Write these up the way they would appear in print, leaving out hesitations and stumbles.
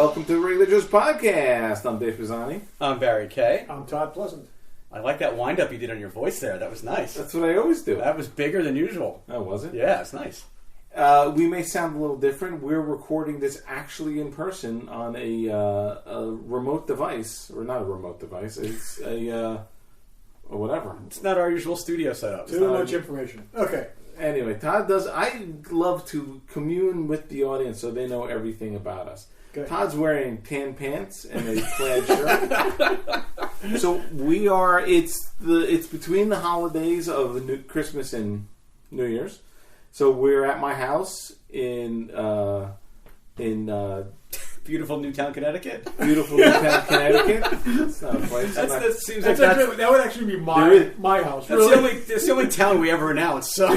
welcome to the Religious Podcast. I'm Dave Pisani. I'm Barry Kay. I'm Todd Pleasant. I like that wind-up you did on your voice there. That was nice. That's what I always do. That was bigger than usual. Oh, was it? Yeah, it's nice. We may sound a little different. We're recording this actually in person on a remote device. Or not a remote device. It's a whatever. It's not our usual studio setup. Too much information. Okay. Anyway, Todd does... I love to commune with the audience so they know everything about us. Okay. Todd's wearing tan pants and a plaid shirt. So we are... It's between the holidays of the Christmas and New Year's. So we're at my house in beautiful Newtown, Connecticut. Beautiful Newtown, Connecticut. It's not a place. That would actually be my house. Really? That's the only town we ever announced. So,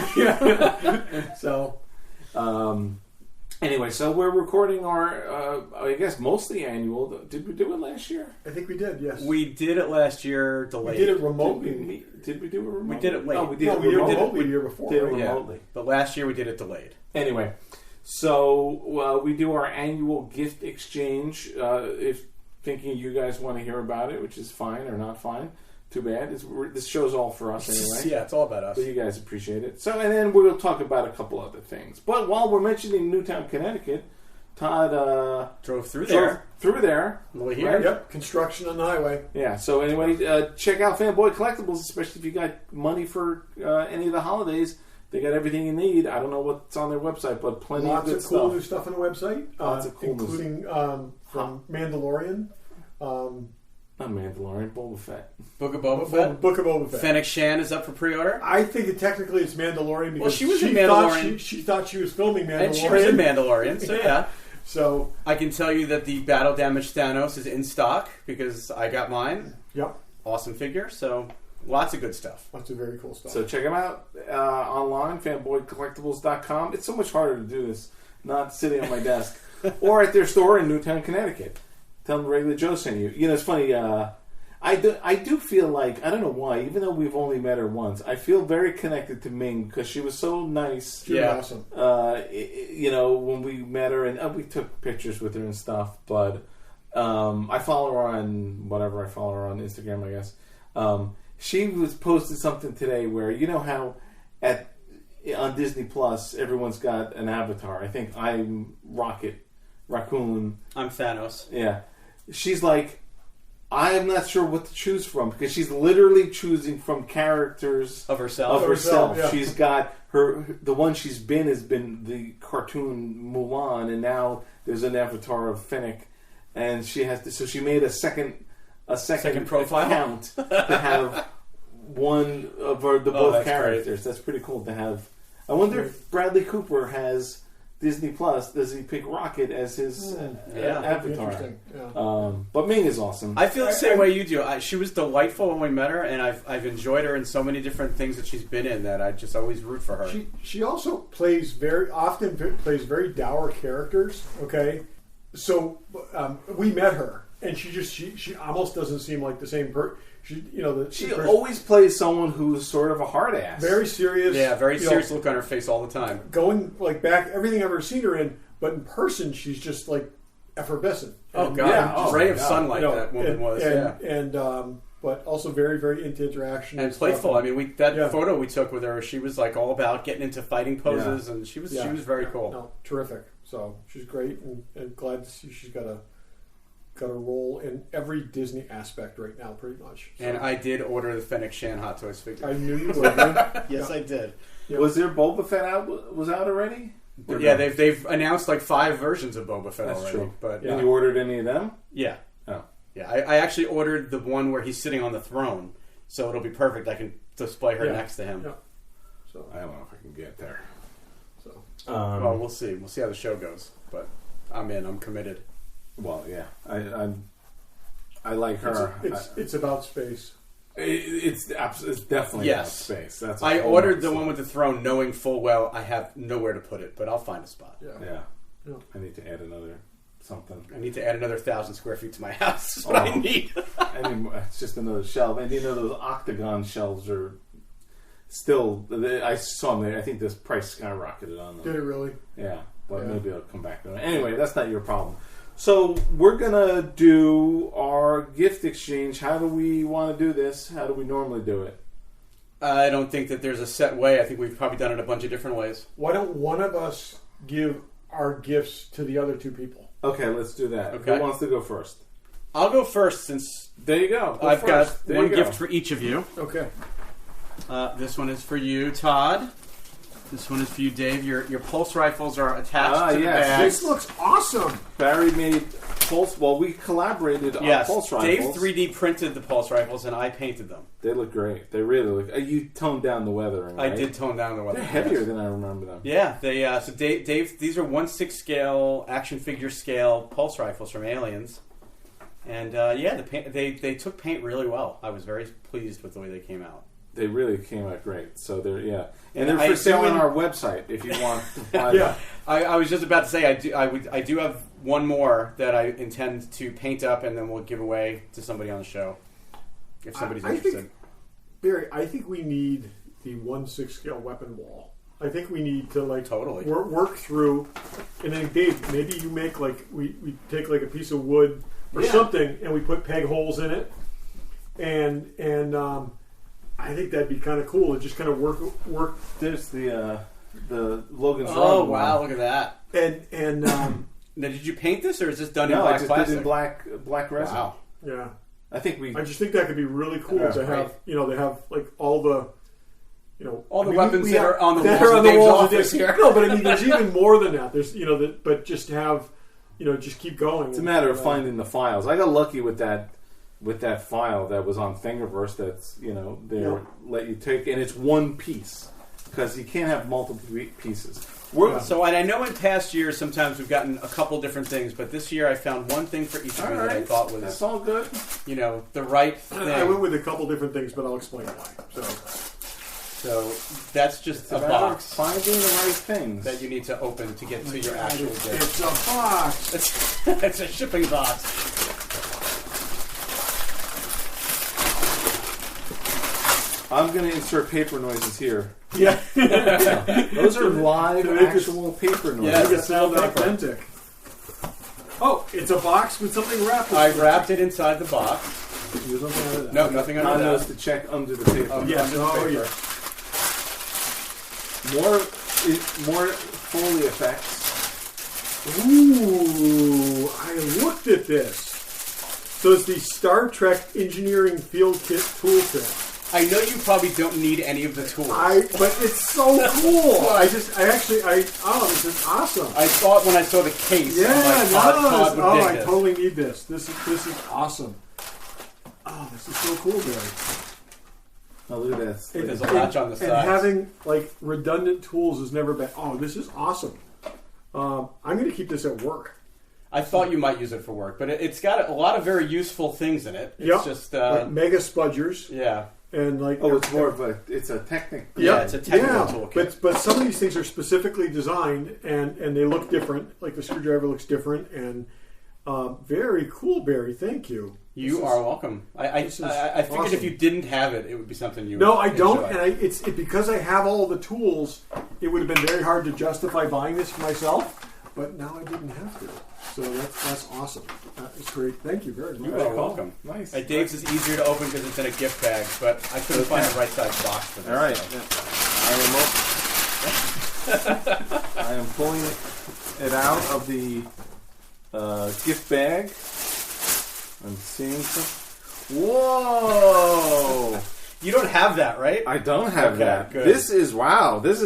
anyway, so we're recording our, I guess, mostly annual. Did we do it last year? I think we did. Yes, we did it last year. Delayed. We did it remotely. Did we do it remotely? We did it late. Oh, we did it remotely the year before. Did it remotely, but last year we did it delayed. Anyway. So we do our annual gift exchange. If thinking you guys want to hear about it, which is fine or not fine, too bad. This show's all for us anyway. Yeah, it's all about us. But you guys appreciate it. So, and then we'll talk about a couple other things. But while we're mentioning Newtown, Connecticut, Todd drove through there. Right? Yep, construction on the highway. Yeah. So anyway, check out Fanboy Collectibles, especially if you got money for any of the holidays. They got everything you need. I don't know what's on their website, but plenty Lots of good of cool stuff. new stuff on the website. Lots of cool including from Mandalorian. Not Mandalorian, Boba Fett. Book of Boba Fett. Book of Boba Fett. Fennec Shan is up for pre-order. I think it technically it's Mandalorian because she was in Mandalorian. She thought she was filming Mandalorian. And she was in Mandalorian, so yeah. So I can tell you that the Battle Damaged Thanos is in stock because I got mine. Yep. Awesome figure, so lots of good stuff. Lots of very cool stuff. So check them out online, fanboycollectibles.com. It's so much harder to do this, not sitting on my desk. Or at their store in Newtown, Connecticut. Tell them Regular Joe sent you. You know, it's funny, I do feel like, I don't know why, even though we've only met her once, I feel very connected to Ming because she was so nice. She was awesome. You know, when we met her, and we took pictures with her and stuff, but I follow her on whatever I follow her on Instagram, I guess. She was posted something today where, you know how on Disney Plus everyone's got an avatar. I think I'm Raccoon. I'm Thanos. Yeah. She's like, I'm not sure what to choose from because she's literally choosing from characters of herself. Yeah. She's got the one she's been has been the cartoon Mulan, and now there's an avatar of Fennec, and she has to. So she made a second profile account to have one of both characters. Great. That's pretty cool to have. I wonder if Bradley Cooper has Disney Plus. Does he pick Rocket as his avatar? Yeah. But Ming is awesome. I feel the same way you do. She was delightful when we met her, and I've enjoyed her in so many different things that she's been in that I just always root for her. She also plays very dour characters. Okay, so we met her. And she almost doesn't seem like the same person. She always plays someone who's sort of a hard ass, very serious. Yeah, very serious look on her face all the time. Going like back everything I've ever seen her in, but in person she's just like effervescent. Oh god, ray of sunlight that woman was. But also very, very into interaction and playful. I mean, photo we took with her, she was like all about getting into fighting poses, and she was very cool. No, terrific. So she's great, and glad to see she's got a role in every Disney aspect right now, pretty much. So. And I did order the Fennec Shan Hot Toys figure. I knew you would. Yes, I did. Yeah. Was there Boba Fett out already? Yeah, they've announced like 5 versions of Boba Fett already. That's true. But and you ordered any of them? Yeah. Oh. Yeah, I actually ordered the one where he's sitting on the throne, so it'll be perfect. I can display her next to him. Yeah. So I don't know if I can get there. So well, we'll see. We'll see how the show goes. But I'm in. I'm committed. Well, yeah, I like her. It's about space. It's definitely about space. I ordered the one with the throne, knowing full well I have nowhere to put it, but I'll find a spot. Yeah. I need to add another something. I need to add another 1,000 square feet to my house. That's what I need. It's just another shelf, and those octagon shelves are still. I saw them there. I think this price skyrocketed on them. Did it really? Yeah. But maybe I'll come back to it. Anyway, that's not your problem. So we're gonna do our gift exchange. How do we want to do this? How do we normally do it? I don't think that there's a set way. I think we've probably done it a bunch of different ways. Why don't one of us give our gifts to the other two people? Okay, let's do that. Okay. Who wants to go first? I'll go first since There you go. I've first. got one gift for each of you. Okay. This one is for you, Todd. This one is for you, Dave. Your pulse rifles are attached to the bag. This looks awesome. Barry made pulse. Well, we collaborated on pulse rifles. Dave 3D printed the pulse rifles, and I painted them. They look great. They really look. You toned down the weathering. Right? I did tone down the weathering. They're heavier than I remember them. Yeah, they. So Dave, these are 1/6 scale action figure scale pulse rifles from Aliens, and the paint. They took paint really well. I was very pleased with the way they came out. They really came out great. So they're and they're for sale on our website if you want to buy them. I was just about to say I do have one more that I intend to paint up, and then we'll give away to somebody on the show if somebody's interested. Barry, I think we need the 1/6 scale weapon wall. I think we need to totally work through, and then Dave, maybe you make we take a piece of wood or something, and we put peg holes in it, and I think that'd be kind of cool to just kind of work. There's the Logan's Run. Oh wow! Look at that. And now, did you paint this, or is this done in black plastic? plastic? Did in black resin. Wow. Yeah. I just think that could be really cool to have. They have all the. All the weapons that are on the walls of Dave's walls office here. No, but I mean, there's even more than that. There's but just have just keep going. It's a matter of finding the files. I got lucky with that file that was on Thingiverse. That's let you take, and it's one piece because you can't have multiple pieces. So, and I know in past years sometimes we've gotten a couple different things, but this year I found one thing for each of you that I thought was that's all good. The right thing. I went with a couple different things, but I'll explain why. So that's just a box. Finding the right things that you need to open to get to your actual gift. It's a box. It's a shipping box. I'm going to insert paper noises here. Yeah. Those are live, actual paper noises. Yeah, it sounds authentic. Oh, it's a box with something wrapped. I wrapped it inside the box. No, nothing under that. Knows to check under the paper. Yes. Paper. More Foley effects. Ooh, I looked at this. So it's the Star Trek Engineering Field Kit Toolkit. I know you probably don't need any of the tools. But it's so cool. This is awesome. I thought when I saw the case, Todd would dig I totally need this. This is awesome. Oh, this is so cool, Barry. Oh, look at this. There's a latch on the side. And having redundant tools is never bad. Oh, this is awesome. I'm going to keep this at work. I thought you might use it for work, but it's got a lot of very useful things in it. It's just mega spudgers. Yeah. And it's more of it's a technical. Yeah, it's a technical toolkit. But some of these things are specifically designed and they look different. Like the screwdriver looks different and very cool, Barry. Thank you. You are welcome. I figured awesome. If you didn't have it, it would be something you. No, I don't, and because I have all the tools, it would have been very hard to justify buying this for myself. But now I didn't have to, so that's awesome. That is great. Thank you very much. You are welcome. Nice. Dave's is easier to open because it's in a gift bag, but I couldn't find the right size box for this. All right, I am pulling it out of the gift bag. I'm seeing some. Whoa! You don't have that, right? I don't have that. Good. This is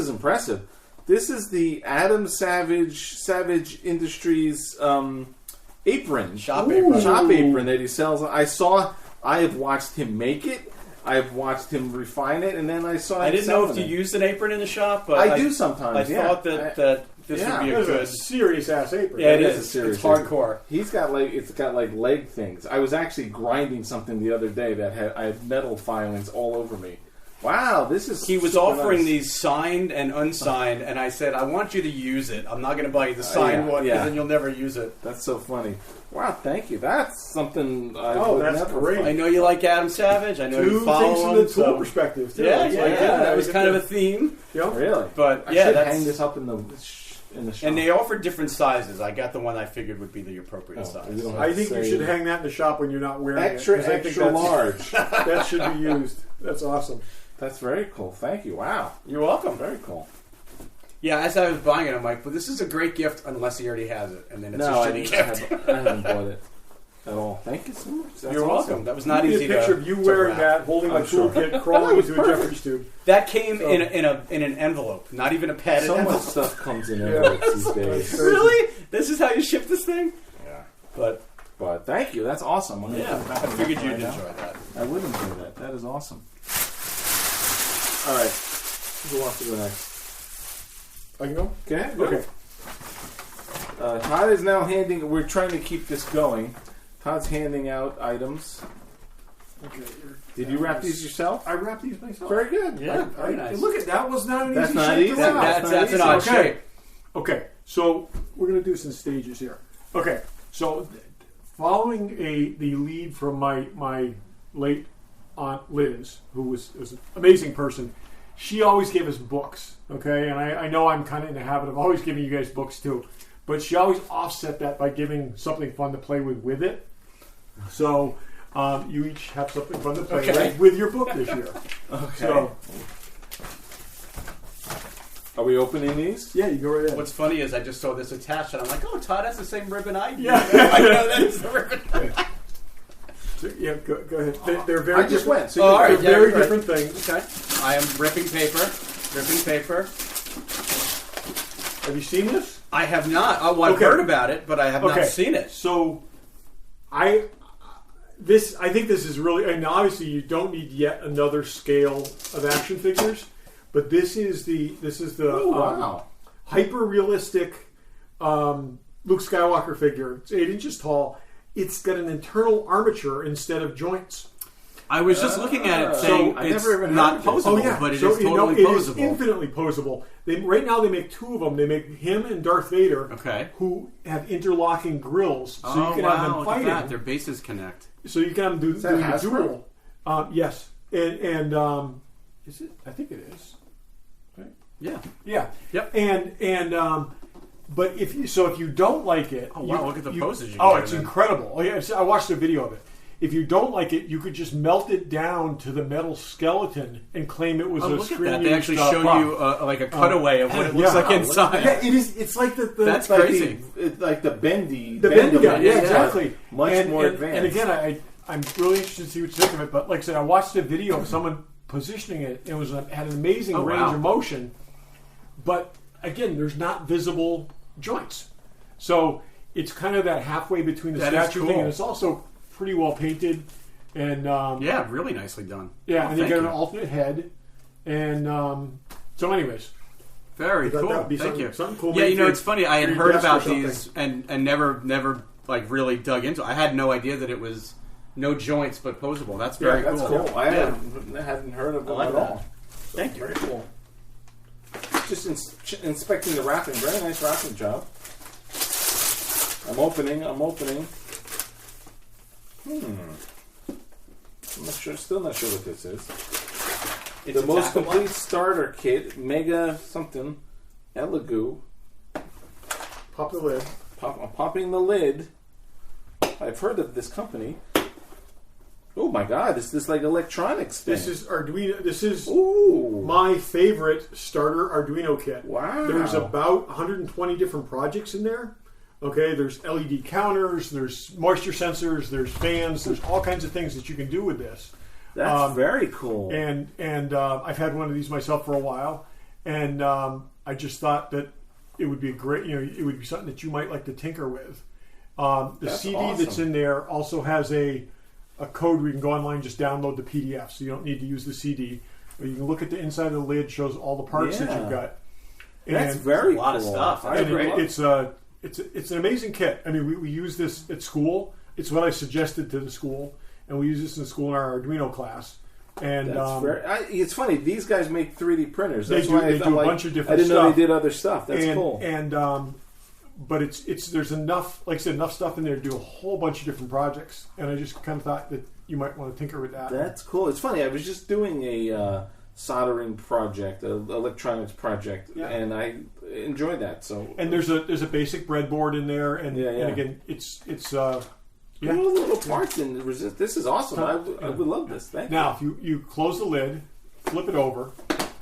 impressive. This is the Adam Savage Industries apron. Shop apron that he sells. I have watched him make it. I've watched him refine it, and then I saw. I didn't know if you used an apron in the shop, but I do sometimes. I thought that this would be a good serious ass apron. Yeah, it is. It's hardcore. He's got it's got leg things. I was actually grinding something the other day that I had metal filings all over me. Wow, this is. He was offering these signed and unsigned, and I said, "I want you to use it. I'm not going to buy you the signed one because then you'll never use it." That's so funny. Wow, thank you. That's something. That's great. I know you like Adam Savage. I know you follow things him. from the tool perspective too. Yeah, that was kind of a theme. Yep. Really, but I should hang this up in the. in the shop. And they offer different sizes. I got the one I figured would be the appropriate size. I think you should hang that in the shop when you're not wearing extra, it. Extra large. That should be used. That's awesome. That's very cool. Thank you. Wow. You're welcome. Very cool. Yeah, as I was buying it, I'm like, but this is a great gift unless he already has it. And then it's a shitty gift. I haven't bought it at all. Thank you so much. That's You're awesome. welcome. That was not easy to... a picture of you wearing that, holding a toolkit, crawling into a Jeffries tube. That came in an envelope, not even a padded So envelope. much stuff comes in envelopes these days. Really? This is how you ship this thing? Yeah. But thank you. That's awesome. I figured you'd enjoy that. I would enjoy that. That is awesome. All right. Who wants to go next? I can go? Go ahead. Okay. Todd is now handing... We're trying to keep this going. Todd's handing out items. Okay. Did you wrap these yourself? I wrapped these myself. Very good. Yeah, very nice. Look at that. Was not an That's easy not shape easy. to wrap. That's an odd shape. Okay, so we're going to do some stages here. Okay, so following the lead from my late aunt Liz, who was an amazing person, she always gave us books. Okay, and I know I'm kind of in the habit of always giving you guys books too, but she always offset that by giving something fun to play with it. So you each have something fun to play with your book this year. Okay. So, are we opening these? yeah, you go right ahead. What's funny is I just saw this attached and I'm like, oh, Todd has the same ribbon I do. Yeah. I know that's the ribbon. Yeah, go ahead. They're very I just different. went. So all right. They're very right. different things. Okay. I am ripping paper. Ripping paper. Have you seen this? I have not. Oh, well, I've heard about it, but I have not seen it. So, I think this is really, and obviously you don't need yet another scale of action figures, but this is the hyper realistic Luke Skywalker figure. It's 8 inches tall. It's got an internal armature instead of joints. I was just looking at it saying it's not posable, but it is totally posable. It is infinitely posable. Right now they make 2 of them. They make him and Darth Vader, who have interlocking grills, so you can have them fighting. Their bases connect. So you can have them do a duel. Yes, and is it? I think it is. Right? Yeah. Yep. And but if you don't like it, look at the poses. It's incredible. Oh yeah, I watched a video of it. If you don't like it, you could just melt it down to the metal skeleton and claim it was a screen. Look at that! They actually show you like a cutaway of what it looks like inside. Yeah, it is. It's like the that's crazy. It's like the bendy guy. Yeah, exactly. Much more advanced. And again, I'm really interested to see what you think of it. But like I said, I watched a video of someone positioning it. It had an amazing range of motion. But again, there's not visible joints, so it's kind of that halfway between the statue thing, and it's also pretty well painted, and really nicely done. Yeah, and you get an alternate head, and so anyways, very cool. Thank you. Something cool. Yeah, it's funny. I had heard about these and never like really dug into it. I had no idea that it was no joints but posable. That's very cool. That's cool. I hadn't heard of them at all. Thank you. Very cool. Just inspecting the wrapping. Very nice wrapping job. I'm opening. I'm still not sure what this is. It's the most complete starter kit, Mega something, Elegoo. Pop the lid. I'm popping the lid. I've heard of this company. Oh my God! This is like electronics thing. This is Arduino. This is Ooh. my favorite starter Arduino kit. Wow! There's about 120 different projects in there. Okay, there's LED counters, there's moisture sensors, there's fans, there's all kinds of things that you can do with this. That's very cool. And I've had one of these myself for a while, and I just thought that it would be a great, it would be something that you might like to tinker with. The CD that's in there also has a code where you can go online and just download the PDF, so you don't need to use the CD. But you can look at the inside of the lid, shows all the parts that you've got. And that's very a lot cool. of stuff. It's an amazing kit. I mean, we use this at school. It's what I suggested to the school, and we use this in school in our Arduino class. And it's funny. These guys make 3D printers. They do a bunch of different stuff. I didn't know they did other stuff. That's cool. And but there's enough, like I said, enough stuff in there to do a whole bunch of different projects. And I just kind of thought that you might want to tinker with that. That's cool. It's funny. I was just doing a soldering project, an electronics project, and I enjoyed that. So, and there's a basic breadboard in there, and again, it's all the little parts in resist. This is awesome. I would love this. Thank you. Now, if you close the lid, flip it over.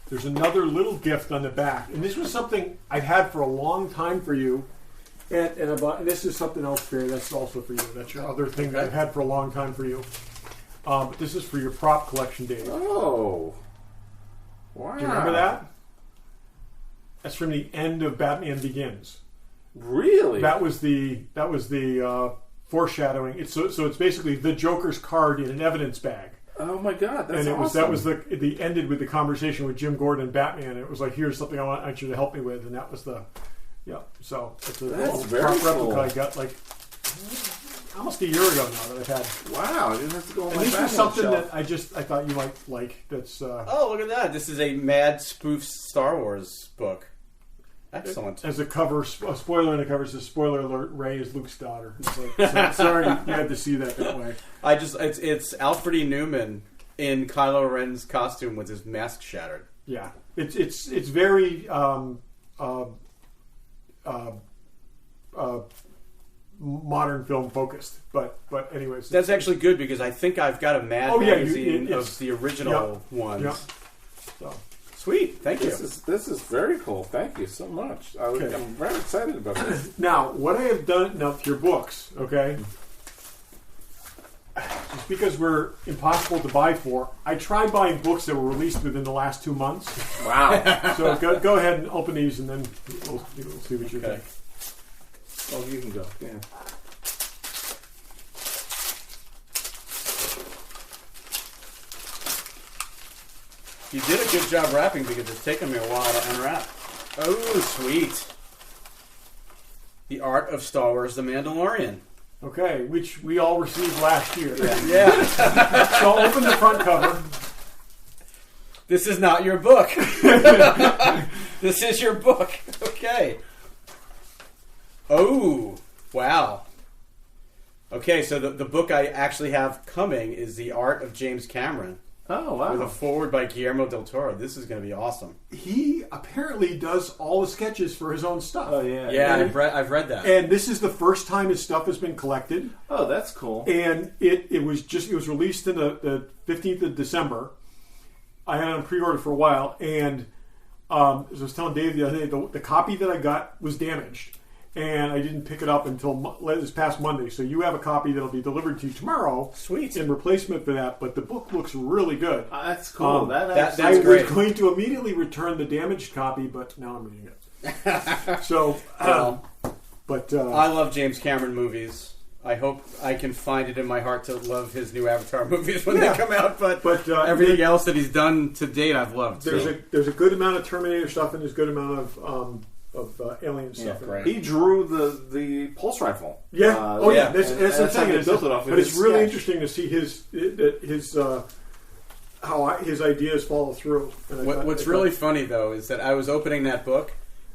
There's another little gift on the back, and this was something I've had for a long time for you. And this is something else, Barry. That's also for you. That's your other thing that I've had for a long time for you. This is for your prop collection, Dave. Oh, wow! Do you remember that? That's from the end of Batman Begins. Really? That was the foreshadowing. So it's basically the Joker's card in an evidence bag. Oh my God, that's awesome. awesome. That was the ended with the conversation with Jim Gordon and Batman. It was like, here's something I want you to help me with, and that was the So it's that's a very replica cool. I got like almost a year ago now that I've had. Wow, I didn't have to go on And my this Batman is something shelf. that I thought you might like. That's Oh, look at that! This is a Mad spoof Star Wars book. Excellent. as a cover, a spoiler in the cover says, "Spoiler alert: Rey is Luke's daughter." It's like, sorry, you had to see that way. It's Alfred E. Newman in Kylo Ren's costume with his mask shattered. Yeah, it's very modern film focused, but anyways, That's actually good because I think I've got a Mad magazine of the original ones. Yeah. So. Sweet, thank you. This is very cool. Thank you so much. I'm very excited about this. Now, what I have done now to your books, okay? Just because we're impossible to buy for, I tried buying books that were released within the last 2 months. Wow. So go ahead and open these, and then we'll see what you think. Oh, you can go. Yeah. You did a good job wrapping because it's taken me a while to unwrap. Oh, sweet. The Art of Star Wars The Mandalorian. Okay, which we all received last year. Yeah. So open the front cover. This is not your book. This is your book. Okay. Oh, wow. Okay, so the book I actually have coming is The Art of James Cameron. Oh, wow. With a foreword by Guillermo del Toro. This is going to be awesome. He apparently does all the sketches for his own stuff. Oh, yeah. Yeah, I've read that. And this is the first time his stuff has been collected. Oh, that's cool. And it was released in the 15th of December. I had it on pre-order for a while, and as I was telling Dave the other day, the copy that I got was damaged. And I didn't pick it up until this past Monday. So you have a copy that'll be delivered to you tomorrow. Sweet. In replacement for that. But the book looks really good. That's cool. That's I great. was going to immediately return the damaged copy, but now I'm reading it. So, but I love James Cameron movies. I hope I can find it in my heart to love his new Avatar movies when they come out. But everything else that he's done to date, I've loved. There's a good amount of Terminator stuff, and there's a good amount of alien stuff. Right. He drew the pulse rifle. Yeah. That's what I'm how saying. they built it off of But it's his really sketch. interesting to see his how his ideas follow through. And What's really funny though is that I was opening that book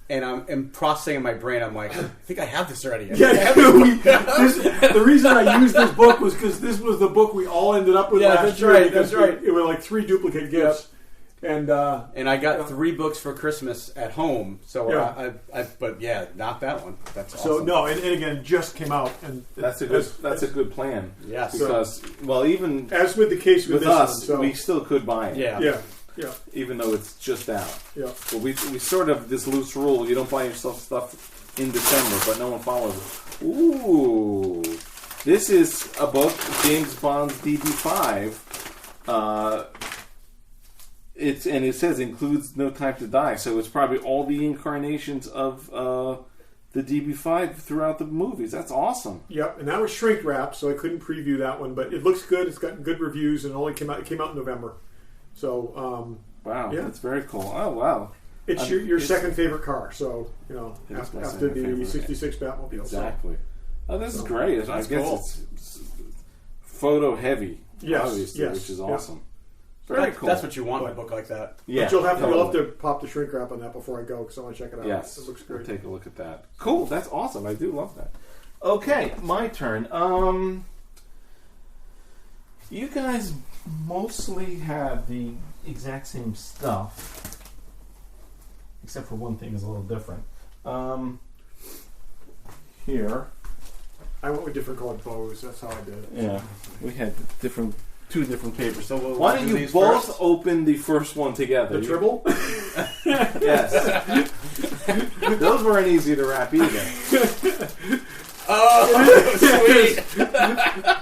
and I'm processing in my brain. I'm like, I think I have this already. The reason I used this book was because this was the book we all ended up with last year. That's right. It was like 3 duplicate gifts. And I got 3 books for Christmas at home. So but not that one. That's awesome. So no, and again, just came out, and That's a good plan. Yes. Because even as with the case with with this us, one, we still could buy it. Yeah. Even though it's just out. Yeah. But we sort of this loose rule: you don't buy yourself stuff in December, but no one follows it. Ooh, this is a book, James Bond's DB5. It says includes No Time to Die, so it's probably all the incarnations of the DB5 throughout the movies. That's awesome. Yep, and that was shrink wrap, so I couldn't preview that one, but it looks good. It's gotten good reviews, and it came out in November. So wow, that's very cool. Oh wow, it's your second favorite car. So after the favorite. 66 Batmobile. Exactly. Oh, this is great. I guess cool. it's photo heavy, obviously, which is awesome. Very cool. That's what you want in a book like that. Yeah, but you'll have to pop the shrink wrap on that before I go because I want to check it out. Yes, it looks great. We'll take a look at that. Cool, that's awesome. I do love that. Okay, my turn. You guys mostly have the exact same stuff, except for one thing is a little different. Here, I went with different colored bows. That's how I did it. yeah, we had two different papers. So we'll why don't do you these both first? open the first one together? The tribble? Yes. Those weren't easy to wrap either. Oh, sweet!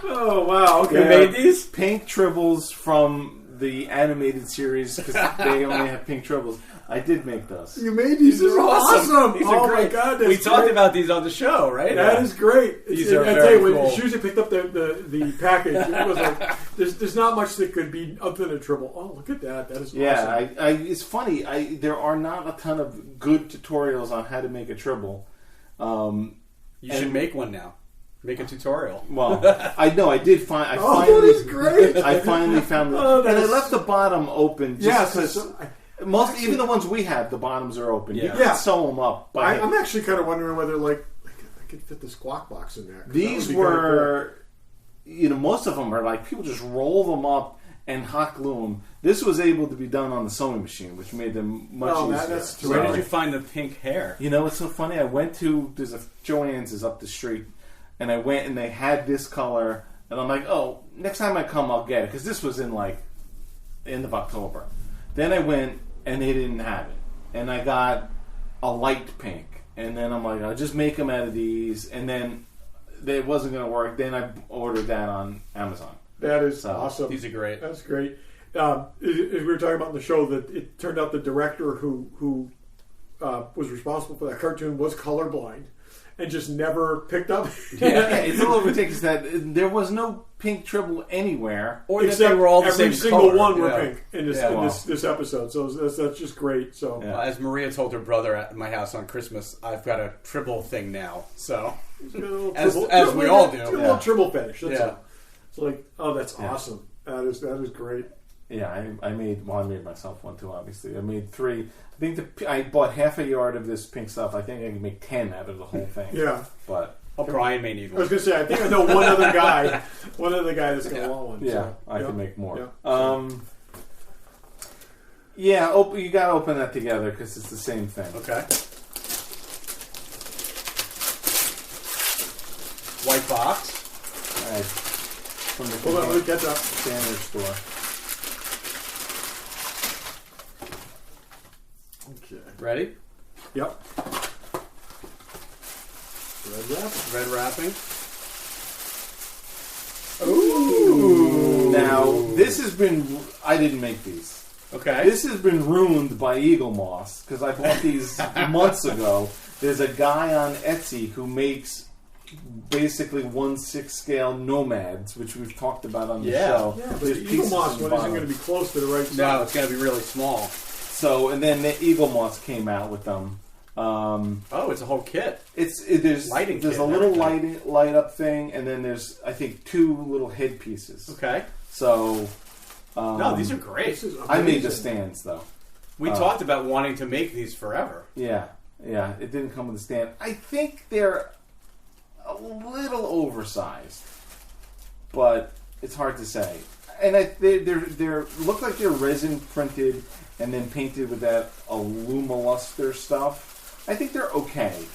Oh, wow. Okay. You made these? Pink tribbles from the animated series because they only have pink tribbles. I did make those. You made these. These are awesome. These are oh, great. my God. That's We talked great. about these on the show, right? That is great. These are I very tell you, when cool. as soon as I picked up the package, it was like, there's not much that could be other than a tribble. Oh, look at that. That is Yeah, awesome. it's funny. There are not a ton of good tutorials on how to make a tribble. You should make one now. Make a tutorial. Well, I know I did find. That is great. I finally found it, Oh, and I that's- left the bottom open. Just Yes. because even the ones we have, the bottoms are open. You Yeah. can sew them up. I'm actually kind of wondering whether I could fit the squawk box in there. 'Cause that These would be kinda were, most of them are like people just roll them up and hot glue them. This was able to be done on the sewing machine, which made them much Oh, easier. that's So- Where did you find the pink hair? You know, it's so funny. I went to Joann's is up the street, and I went and they had this color, and I'm like, oh, next time I come, I'll get it because this was in end of October. Then I went and they didn't have it, and I got a light pink, and then I'm like, I'll just make them out of these, and then it wasn't going to work. Then I ordered that on Amazon. That is So, awesome. These are great. That's great. As we were talking about in the show, that it turned out the director who was responsible for that cartoon was colorblind and just never picked up. Yeah, it's a little ridiculous that there was no pink tribble anywhere. Or that Except they were all the every same single color. one were Yeah. pink in this Yeah. this episode. So that's just great. So Yeah. As Maria told her brother at my house on Christmas, I've got a tribble thing now. So As we all do. A little tribble finish. That's Yeah. all. It's like, oh, that's Yeah. awesome. That is great. Yeah, I made myself one too. Obviously, I made 3. I think I bought half a yard of this pink stuff. I think I can make 10 out of the whole thing. Yeah. But Brian may need I was one. gonna say, I think I know one other guy that's gonna want one. yeah, so, I can make more. Yeah. You gotta open that together because it's the same thing. Okay. White box. All right. From the Hold on, let me catch up. standard store. Okay. Ready? Yep. Red wrap. Red wrapping. Ooh. Now this has been. I didn't make these. Okay. This has been ruined by Eagle Moss because I bought these months ago. There's a guy on Etsy who makes basically 1/6 scale nomads, which we've talked about on the show. Yeah, but There's the Eagle pieces Moss in one the isn't going to bottom. be close to the right size. No, it's going to be really small. So, and then the Eagle Moss came out with them. Oh, it's a whole kit. There's Lighting there's kit a and little everything. light up thing, and then there's I think 2 little head pieces. Okay. So, No, these are great. This is I made the amazing. stands though. We talked about wanting to make these forever. Yeah, it didn't come with a stand. I think they're a little oversized, but it's hard to say. And they're look like they're resin printed and then painted with that Alumoluster stuff. I think they're okay.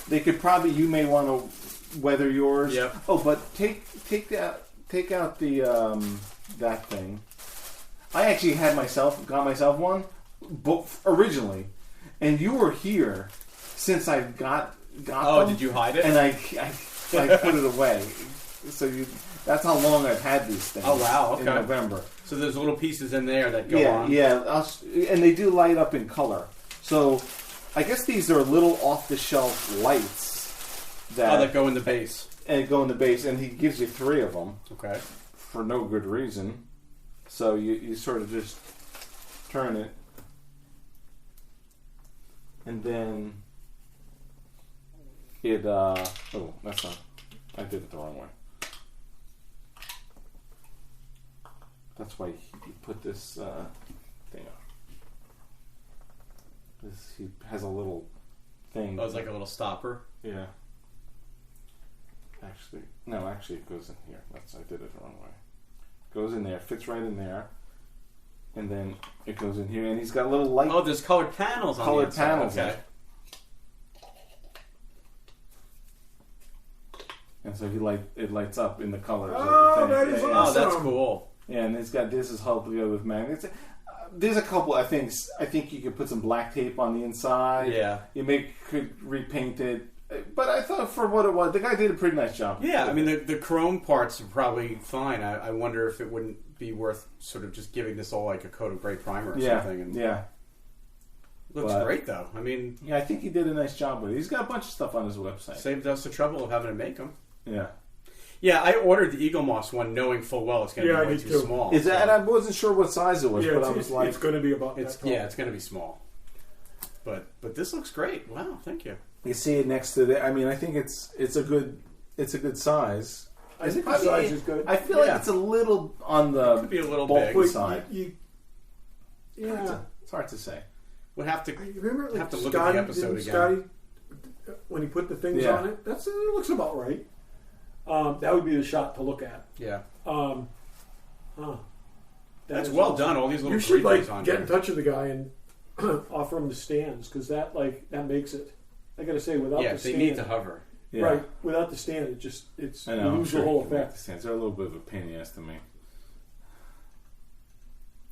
They could probably. You may want to weather yours. Yep. Oh, but take out the that thing. I actually got myself one, originally, and you were here since I got Oh, them, did you hide it? and I put it away. So that's how long I've had these things. Oh, wow, okay. In November. So there's little pieces in there that go on. And they do light up in color. So I guess these are little off-the-shelf lights that go in the base. And go in the base, and he gives you 3 of them. Okay. For no good reason. So you sort of just turn it, and then it. Oh, that's not. I did it the wrong way. That's why he put this thing up. He has a little thing. Oh, it's like a little stopper. Yeah. Actually, it goes in here. I did it the wrong way. Goes in there, fits right in there, and then it goes in here. And he's got little light. Oh, there's colored panels on the Colored inside. panels. Okay. And so it lights up in the colors. Oh, of the that thing. is Yeah, awesome. Oh, that's cool. Yeah, and it's got this is held together with magnets. There's a couple. I think you could put some black tape on the inside. Yeah. Could repaint it. But I thought for what it was, the guy did a pretty nice job. Yeah, I mean, the chrome parts are probably fine. I wonder if it wouldn't be worth sort of just giving this all like a coat of gray primer or something. And looks great, though. I mean... Yeah, I think he did a nice job with it. He's got a bunch of stuff on his website. Saved us the trouble of having to make them. Yeah. Yeah, I ordered the Eagle Moss one knowing full well it's going to be way too small. And I wasn't sure what size it was, but I was like... It's going to be about that tall. Yeah, it's going to be small. But this looks great. Wow, thank you. You see it next to the... I mean, I think it's a good size. I think the size is good. I feel like it's a little on the... It could be a little bulky big. side. Yeah. It's hard to say. We'll have to Remember, like, have to look at the episode again. Scotty, when he put the things on it, it looks about right. That would be the shot to look at. Yeah. That's well awesome. done. All these little You should previews on get here. in touch with the guy and offer him the stands because that makes it. I got to say, without the they stand, need to hover. Yeah. right? Without the stand, it's I know, you lose the whole effect. They're a little bit of a pain in the ass to me.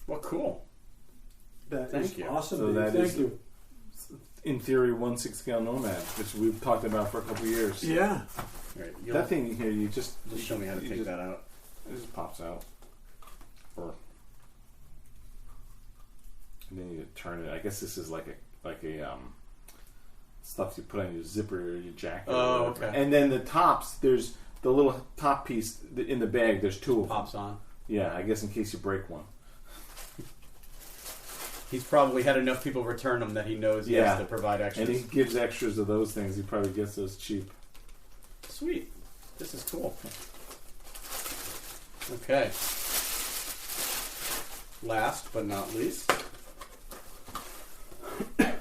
Well, cool. Thank you. Awesome. So Dave. Thank you. In theory, 1/6 scale Nomad, which we've talked about for a couple of years. Yeah. Right, That thing here, you just show me how to take that out. It just pops out. And then you turn it. I guess this is like a stuff you put on your zipper or your jacket. Oh, okay. And then the tops, there's the little top piece in the bag. There's two of them. Pops on. Yeah, I guess in case you break one. He's probably had enough people return them that he knows he has to provide extras. And he gives extras of those things. He probably gets those cheap. Sweet. This is cool. Okay. Last but not least. Are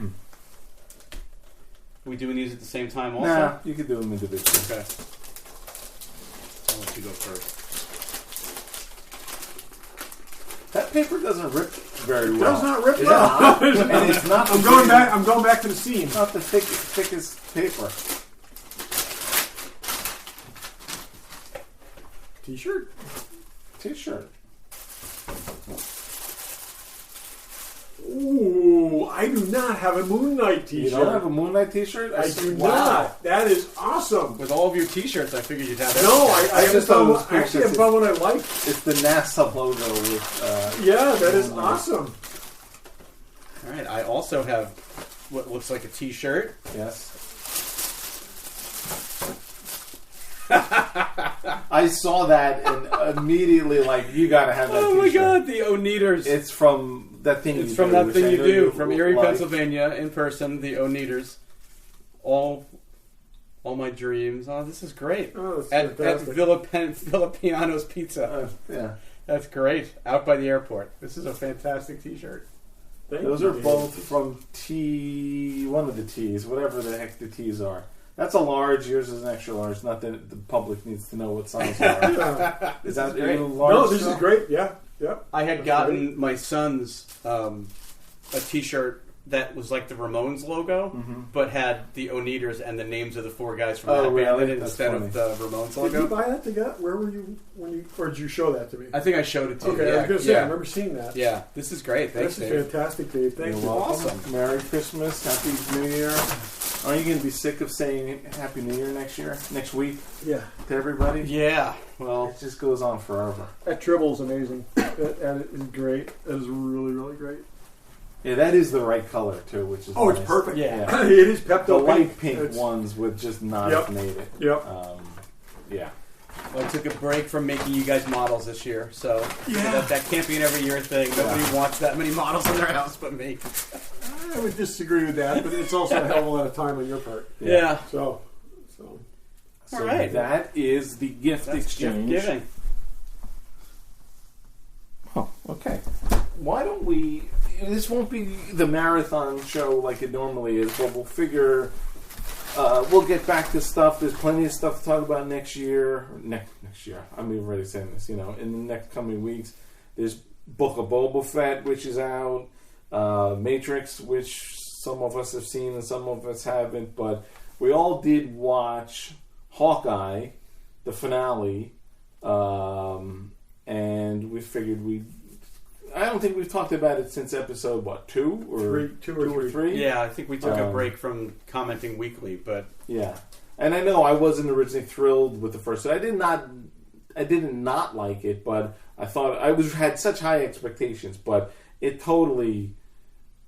we doing these at the same time also? Nah, you could do them individually. Okay. I'll let you go first. That paper doesn't rip very well. It does not rip It's well. not. And it's not. I'm going back to the scene. It's not the thickest paper. T-shirt. Ooh, I do not have a Moon Knight T-shirt. You don't have a Moon Knight T-shirt? I do not. That is awesome. With all of your T-shirts, I figured you'd have that. No, I just thought it was cool actually since have found one I like. It's the NASA logo with. Yeah, that is awesome. All right. I also have what looks like a T-shirt. Yes. I saw that and immediately you gotta have that Oh my T-shirt. God, the Oneaters. It's from that thing. It's you from do, that which thing I you know do from Erie, like. Pennsylvania, in person. The Oneaters. All my dreams. Oh, this is great. Oh, that's At fantastic. Villapiano's Pizza. Yeah. That's great. Out by the airport. This is a fantastic T-shirt. Those are both from one of the T's, whatever the heck the T's are. That's a large. Yours is an extra large. Not that the public needs to know what size you are. Is that great. large? No, this is great. Yeah. I had gotten my son's a T-shirt that was like the Ramones logo, but had the Oneaters and the names of the four guys from that band really? in it That's instead funny. of the Ramones Did you logo. buy that together? Where were you or did you show that to me? I think I showed it to you. Okay, I was going to say I remember seeing that. Yeah, this is great. Thanks, That's Dave. fantastic, Dave. Thank You're you. welcome. Awesome. Merry Christmas. Happy New Year. Aren't you going to be sick of saying Happy New Year next week Yeah, to everybody? Yeah, well, It just goes on forever. that Tribble's amazing. That is great. That is really, really great. Yeah, that is the right color too, which is Oh, nice. it's perfect. Yeah. It is Pepto The light pink. pink ones would just not Yep. have made it. Yep. Yeah. I took a break from making you guys models this year, so Yeah. that can't be an every year thing. Nobody wants that many models in their house but me. I would disagree with that, but it's also a hell of a lot of time on your part. Yeah. So. So All right. that is the gift That's exchange. gift giving. Oh, okay. Why don't we... This won't be the marathon show like it normally is, but we'll figure we'll get back to stuff. There's plenty of stuff to talk about next year. Next year. I'm already saying this. In the next coming weeks, there's Book of Boba Fett, which is out. Matrix, which some of us have seen and some of us haven't. But we all did watch Hawkeye, the finale, and we figured I don't think we've talked about it since episode, two or three? Yeah, I think we took a break from commenting weekly, but... Yeah. And I know I wasn't originally thrilled with the first... I did not like it, but I thought... had such high expectations, but it totally...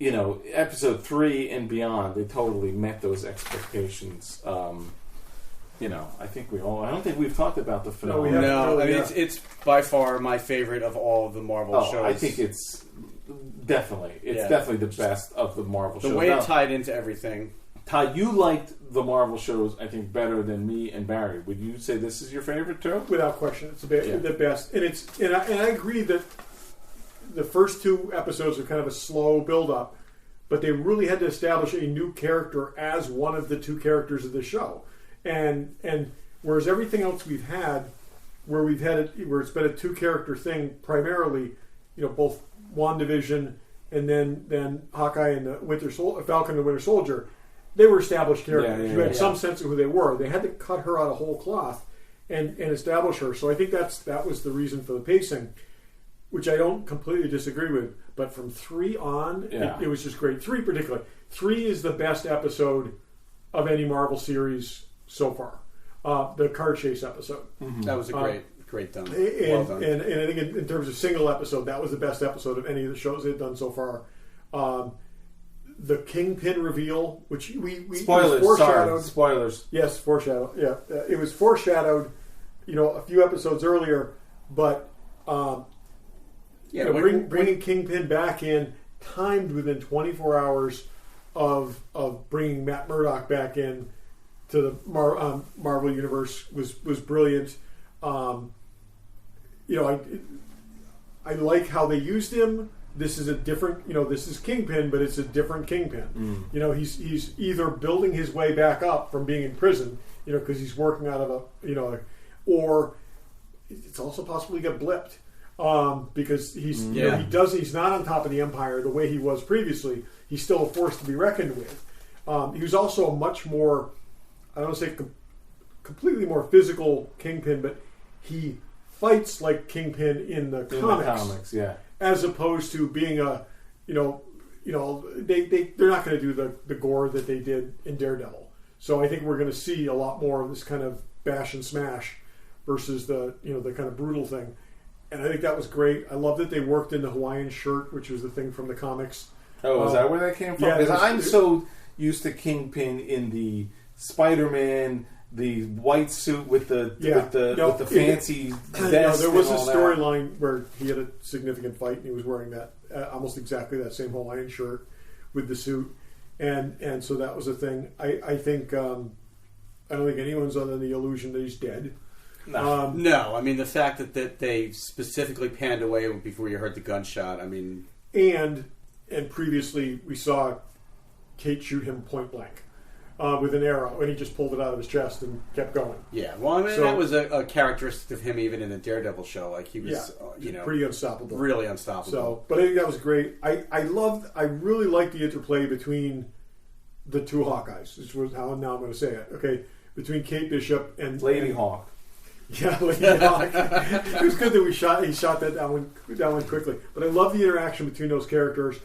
episode 3 and beyond, they totally met those expectations. I think I don't think we've talked about the finale. No, I mean, it's by far my favorite of all of the Marvel shows. I think it's definitely the best of the Marvel shows. The way it tied into everything. Todd, you liked the Marvel shows, I think, better than me and Barry. Would you say this is your favorite too? Without question, it's the best. And I agree that the first 2 episodes are kind of a slow build-up, but they really had to establish a new character as one of the 2 characters of the show. And whereas everything else we've had, where it's been a 2-character thing primarily, both WandaVision and then Hawkeye and the Falcon and the Winter Soldier, they were established characters. You had some sense of who they were. They had to cut her out of whole cloth and establish her. So I think that was the reason for the pacing, which I don't completely disagree with. But from 3 on, it was just great. 3 particularly. 3 is the best episode of any Marvel series so far. The car chase episode. Mm-hmm. That was a great done. Well done. And I think in terms of single episode, that was the best episode of any of the shows they've done so far. The Kingpin reveal, which we spoilers. Foreshadowed. Sorry, spoilers. Yes, foreshadowed. Yeah, it was foreshadowed. A few episodes earlier, but bringing Kingpin back in, timed within 24 hours of bringing Matt Murdock back in to the Marvel universe was brilliant. I like how they used him. This is a different, this is Kingpin, but it's a different Kingpin. He's either building his way back up from being in prison, because he's working out of or it's also possible he got blipped because he's not on top of the Empire the way he was previously. He's still a force to be reckoned with. He was also a much more, I don't want to say completely more physical Kingpin, but he fights like Kingpin in the comics, as opposed to being they're not going to do the gore that they did in Daredevil. So I think we're going to see a lot more of this kind of bash and smash versus the kind of brutal thing. And I think that was great. I love that they worked in the Hawaiian shirt, which was the thing from the comics. Oh, is that where that came from? Yeah, because I'm so used to Kingpin in the Spider-Man, the white suit with the fancy vest. There was a storyline where he had a significant fight and he was wearing that almost exactly that same Hawaiian shirt with the suit, and so that was a thing. I think I don't think anyone's under the illusion that he's dead. No, I mean the fact that they specifically panned away before you heard the gunshot. I mean, and previously we saw Kate shoot him point blank with an arrow, and he just pulled it out of his chest and kept going. Yeah, well, I mean that was a characteristic of him even in the Daredevil show. Like he was, pretty unstoppable, really unstoppable. So, but I think that was great. I really liked the interplay between the 2 Hawkeyes. Which was how now I'm going to say it. Okay, between Kate Bishop and Lady Hawk. Yeah, Lady Hawk. It was good that he shot that down one quickly. But I love the interaction between those characters.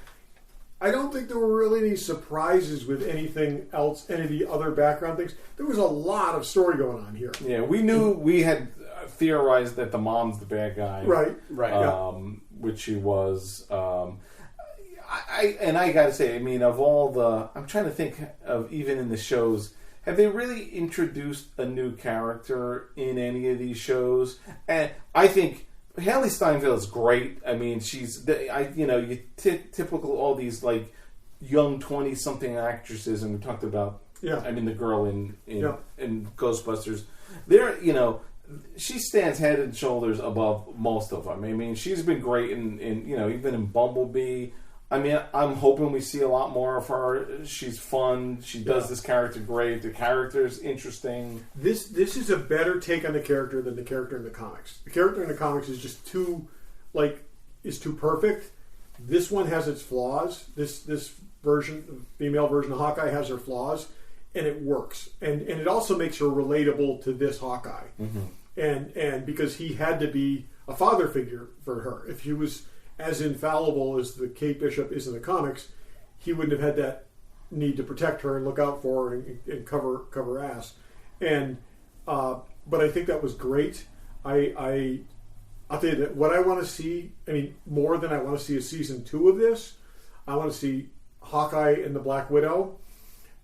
I don't think there were really any surprises with anything else, any of the other background things. There was a lot of story going on here. Yeah, we knew, we had theorized that the mom's the bad guy. Right. Which she was. I got to say, I mean, of all the... I'm trying to think of, even in the shows, have they really introduced a new character in any of these shows? And I think Haley Steinfeld is great. I mean, she's typical all these like young 20-something actresses, and we talked about. Yeah. I mean, the girl in Ghostbusters. She stands head and shoulders above most of them. I mean, she's been great in even in Bumblebee. I mean, I'm hoping we see a lot more of her. She's fun. She does this character great. The character's interesting. This is a better take on the character than the character in the comics. The character in the comics is just too perfect. This one has its flaws. This version, female version of Hawkeye, has her flaws, and it works. And it also makes her relatable to this Hawkeye. And because he had to be a father figure for her. If he was as infallible as the Kate Bishop is in the comics, he wouldn't have had that need to protect her and look out for her and cover ass. And but I think that was great. I'll tell you that what I want to see, I mean, more than I want to see a season 2 of this, I want to see Hawkeye and the Black Widow,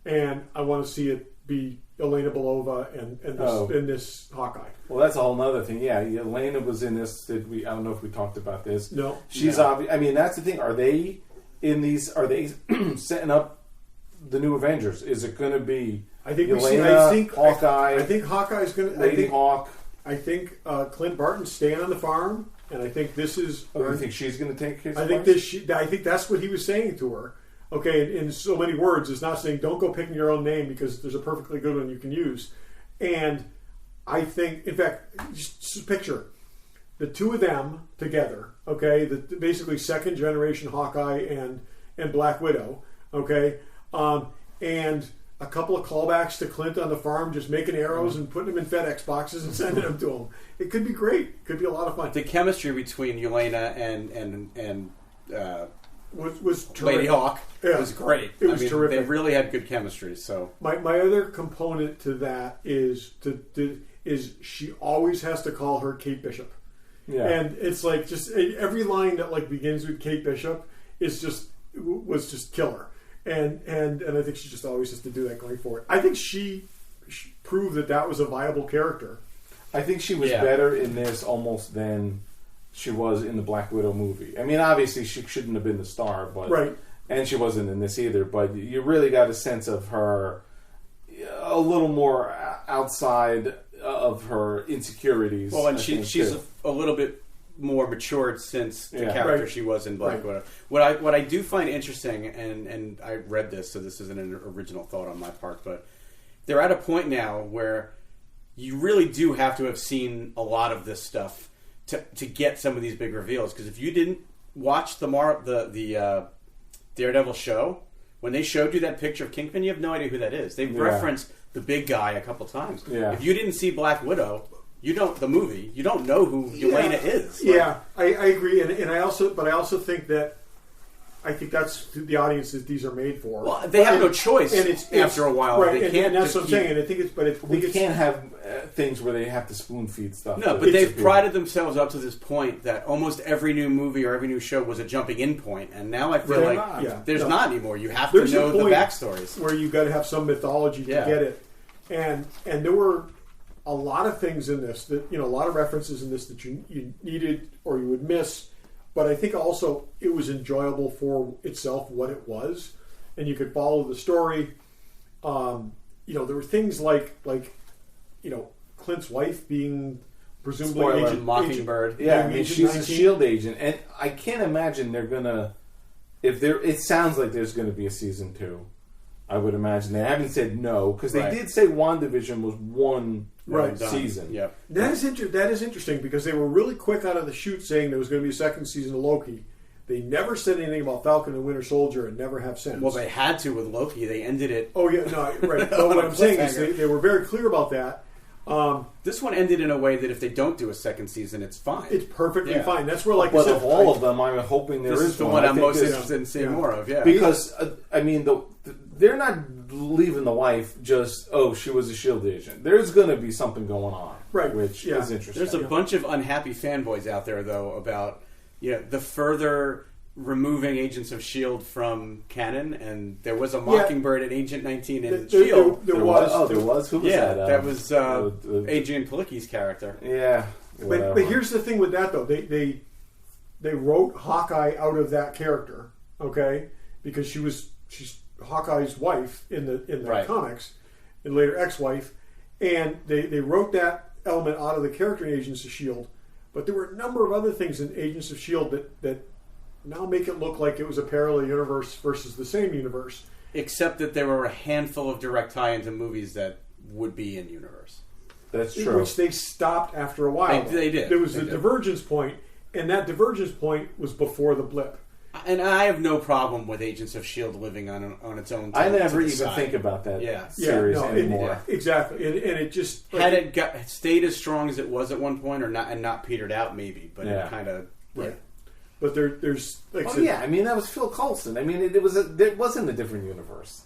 and I want to see it be Elena Belova and this Hawkeye. Well, that's a whole other thing. Yeah, Elena was in this. I don't know if we talked about this. No, she's obvious. I mean, that's the thing. Are they in these? Are they setting up the new Avengers? Is it going to be? I think Elena, I think Hawkeye. I think Hawkeye's going to. Lady Hawk. I think Clint Barton's staying on the farm, and I think this is. Oh, you think she's going to take his? I think that's what he was saying to her. Okay, in so many words, it's not saying don't go picking your own name because there's a perfectly good one you can use. And I think, in fact, just picture the two of them together. Okay, basically second generation Hawkeye and Black Widow. Okay, and a couple of callbacks to Clint on the farm, just making arrows and putting them in FedEx boxes and sending them to him. It could be great. It could be a lot of fun. The chemistry between Yelena and was terrific. Lady Hawk was great. It was terrific. They really had good chemistry. So my other component to that is she always has to call her Kate Bishop. Yeah. And it's like just every line that like begins with Kate Bishop was just killer. And I think she just always has to do that going forward. I think she proved that was a viable character. I think she was better in this almost than she was in the Black Widow movie. I mean, obviously she shouldn't have been the star, but right. And she wasn't in this either. But you really got a sense of her a little more outside of her insecurities. Well, and she's a little bit more matured since the character she was in Black Widow. What I do find interesting, and I read this, so this isn't an original thought on my part, but they're at a point now where you really do have to have seen a lot of this stuff to get some of these big reveals. Because if you didn't watch the Daredevil show, when they showed you that picture of Kingpin, you have no idea who that is. They've referenced the big guy a couple times. Yeah. If you didn't see Black Widow, you don't know who Yelena is. Like, I agree, and I also think that that's the audience that these are made for. Well, they have no choice, and it's after a while. Right, they can't. And that's what I'm saying. And I think we can't have things where they have to spoon feed stuff. No, but they've prided themselves up to this point that almost every new movie or every new show was a jumping in point, and now I feel there's not anymore. You have to know the backstories where you got to have some mythology to get it, and there were a lot of things in this that a lot of references in this that you needed or you would miss. But I think also it was enjoyable for itself, what it was, and you could follow the story. There were things like Clint's wife being presumably Spoiler, Mockingbird. She's a S.H.I.E.L.D. agent, and I can't imagine they're gonna. It sounds like there's going to be a season 2. I would imagine they haven't said no because they did say WandaVision was one season. Yeah, that is interesting because they were really quick out of the chute saying there was going to be a second season of Loki. They never said anything about Falcon and Winter Soldier and never have since. Well, they had to with Loki. They ended it. Oh yeah, no, right. But what I'm saying is they were very clear about that. This one ended in a way that if they don't do a second season, it's fine. It's perfectly fine. That's where, like, but of all of them, I'm hoping there is the one I'm most interested in seeing more of. Yeah, because they're not leaving the wife just she was a S.H.I.E.L.D. agent. There's going to be something going on, right? Which is interesting. There's a bunch of unhappy fanboys out there though about the further removing Agents of S.H.I.E.L.D. from canon, and there was a Mockingbird at Agent 19 in S.H.I.E.L.D. There was. Who was that? That was Adrian Palicki's character. Yeah. But here's the thing with that, though. They wrote Hawkeye out of that character, okay? Because she's Hawkeye's wife in the comics, and later ex-wife, and they wrote that element out of the character in Agents of S.H.I.E.L.D., but there were a number of other things in Agents of S.H.I.E.L.D. that now make it look like it was a parallel universe versus the same universe. Except that there were a handful of direct tie-ins in movies that would be in universe. That's true. Which they stopped after a while. They did. There was a divergence point, and that divergence point was before the blip. And I have no problem with Agents of S.H.I.E.L.D. living on its own. I never even think about that series anymore. Exactly. And it just... Had it stayed as strong as it was at one point, or not, and not petered out, maybe. But it kind of... Right. But there's... Like I mean, that was Phil Coulson. I mean, it wasn't a different universe.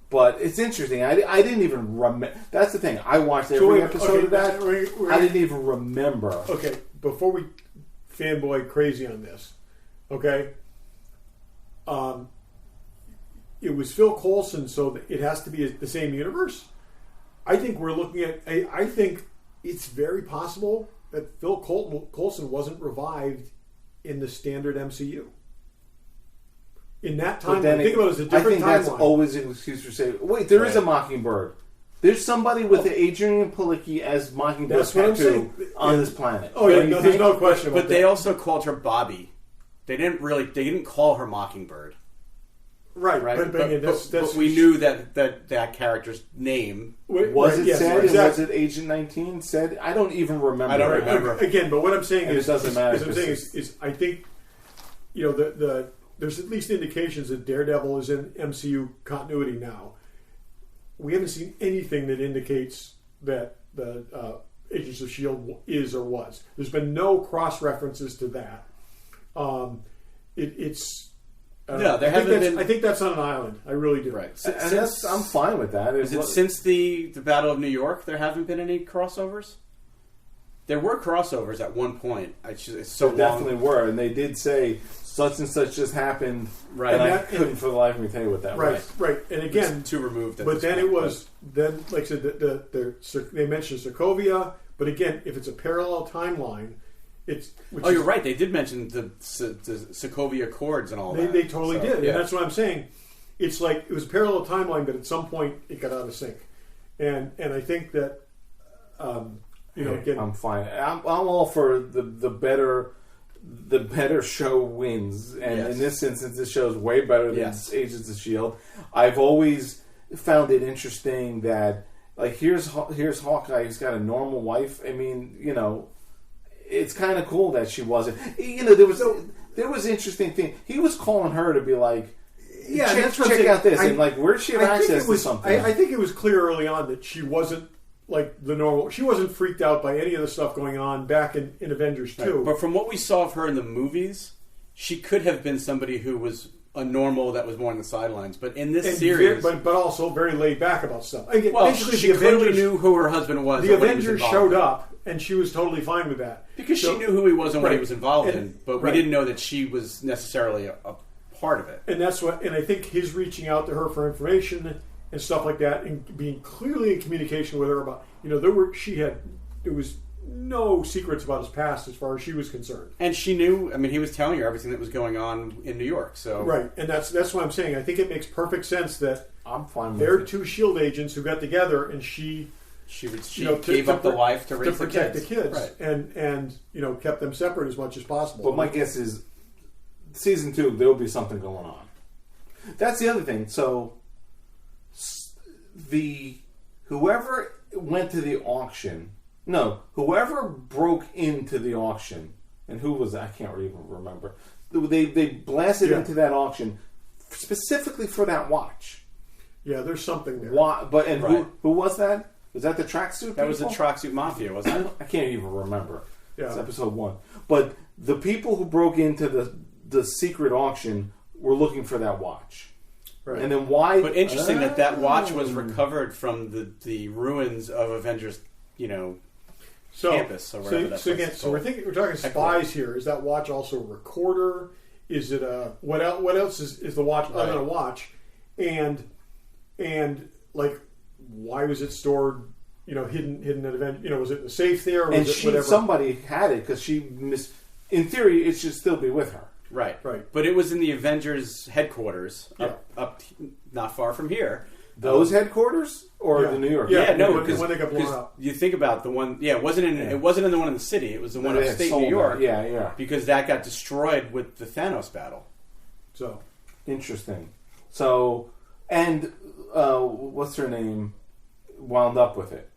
But it's interesting. I didn't even remember... That's the thing. I watched every episode of that. I didn't even remember. Okay, before we fanboy crazy on this, okay... it was Phil Coulson, so it has to be the same universe. I think we're looking at... I think it's very possible that Phil Coulson wasn't revived in the standard MCU. In that time, think about it as a different timeline. I think that's always an excuse for saying, wait, there is a Mockingbird. There's somebody with the Adrian Palicki as Mockingbird tattoo on this planet. Oh, yeah, no, there's no question about that. But they also called her Bobby. They didn't call her Mockingbird. Right. But we knew that character's name. Was it said? Exactly. Was it Agent 19 said? I don't even remember. I don't remember. Again, but what I'm saying is... It doesn't matter. What I'm saying is I think, there's at least indications that Daredevil is in MCU continuity now. We haven't seen anything that indicates that the Agents of S.H.I.E.L.D. is or was. There's been no cross-references to that. It's... I think that's on an island. I really do. Right. I'm fine with that. Since the Battle of New York, there haven't been any crossovers? There were crossovers at one point. Definitely were, and they did say such and such just happened. Right. And I couldn't for the life of me tell you what that was. Right. And again, it's too removed. But then it was like I said, they mentioned Sokovia. But again, if it's a parallel timeline. You're right. They did mention the Sokovia Accords and all that. They totally did. Yeah. And that's what I'm saying. It's like it was a parallel timeline, but at some point it got out of sync. And I think that again, I'm fine. I'm all for the better show wins. And in this instance, this show is way better than Agents of S.H.I.E.L.D. I've always found it interesting that here's Hawkeye who's got a normal wife. I mean, it's kind of cool that she wasn't. There was interesting thing. He was calling her to be like, check out this, and where'd she have access to something? I think it was clear early on that she wasn't like the normal. She wasn't freaked out by any of the stuff going on back in Avengers 2. Right. But from what we saw of her in the movies, she could have been somebody who was a normal that was more on the sidelines. But in this series, but also very laid back about stuff. She clearly knew who her husband was. The Avengers showed up. And she was totally fine with that. Because she knew who he was and what he was involved in, but we didn't know that she was necessarily a part of it. And and I think his reaching out to her for information and stuff like that, and being clearly in communication with her about, there was no secrets about his past as far as she was concerned. And she knew, he was telling her everything that was going on in New York, so... Right, and that's what I'm saying. I think it makes perfect sense that I'm fine with they're two S.H.I.E.L.D. agents who got together, and she gave up the life to raise protect the kids, right. and kept them separate as much as possible. But my guess is, season 2 there will be something going on. That's the other thing. So, whoever went to the auction, whoever broke into the auction, and who was that? I can't even remember. They blasted into that auction specifically for that watch. Yeah, there's something there. Who was that? Was that the tracksuit? That was the tracksuit mafia, wasn't it? I can't even remember. Yeah. It's episode 1. But the people who broke into the secret auction were looking for that watch. Right. And then why? But interesting that watch was recovered from the ruins of Avengers, campus or whatever. So we're talking spies here. Is that watch also a recorder? Is it what else is the watch other than a watch? And why was it stored? Hidden at event. Was it in a safe there? Or and was it whatever? Somebody had it because she missed. In theory, it should still be with her. Right. But it was in the Avengers headquarters up not far from here. Those headquarters or the New York? Yeah, no, because when they got blown up. You think about the one. Yeah, it wasn't in the one in the city. It was the one upstate New York. Yeah. Because that got destroyed with the Thanos battle. So interesting. So and what's her name? Wound up with it.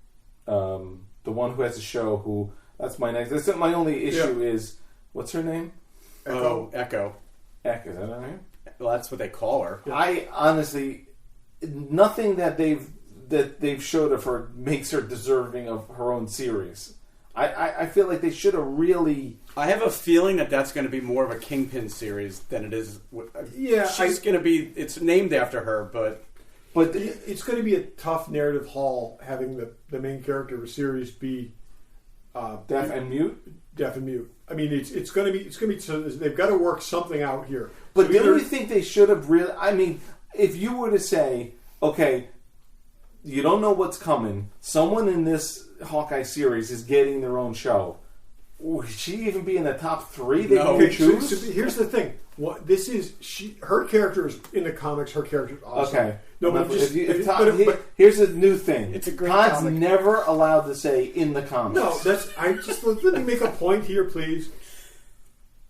The one who has a show. Who that's my next. That's my only issue is what's her name? Echo. Echo. Is that her name? Well, that's what they call her. Yeah. I honestly, nothing that they've showed of her makes her deserving of her own series. I feel like they should have really. I have a feeling that that's going to be more of a Kingpin series than it is. Yeah, she's going to be. It's named after her, but it's going to be a tough narrative haul having the main character of a series be deaf and mute. Deaf and mute. I mean, it's going to be. So they've got to work something out here. But so don't you think they should have really? I mean, if you were to say, okay, you don't know what's coming. Someone in this Hawkeye series is getting their own show. Would she even be in the top 3 that you could choose? So here's the thing. What this is, her character is in the comics. Her character is awesome. Okay. No, but here's a new thing. It's a great Todd's comic. never allowed to say in the comics. No, let me make a point here, please.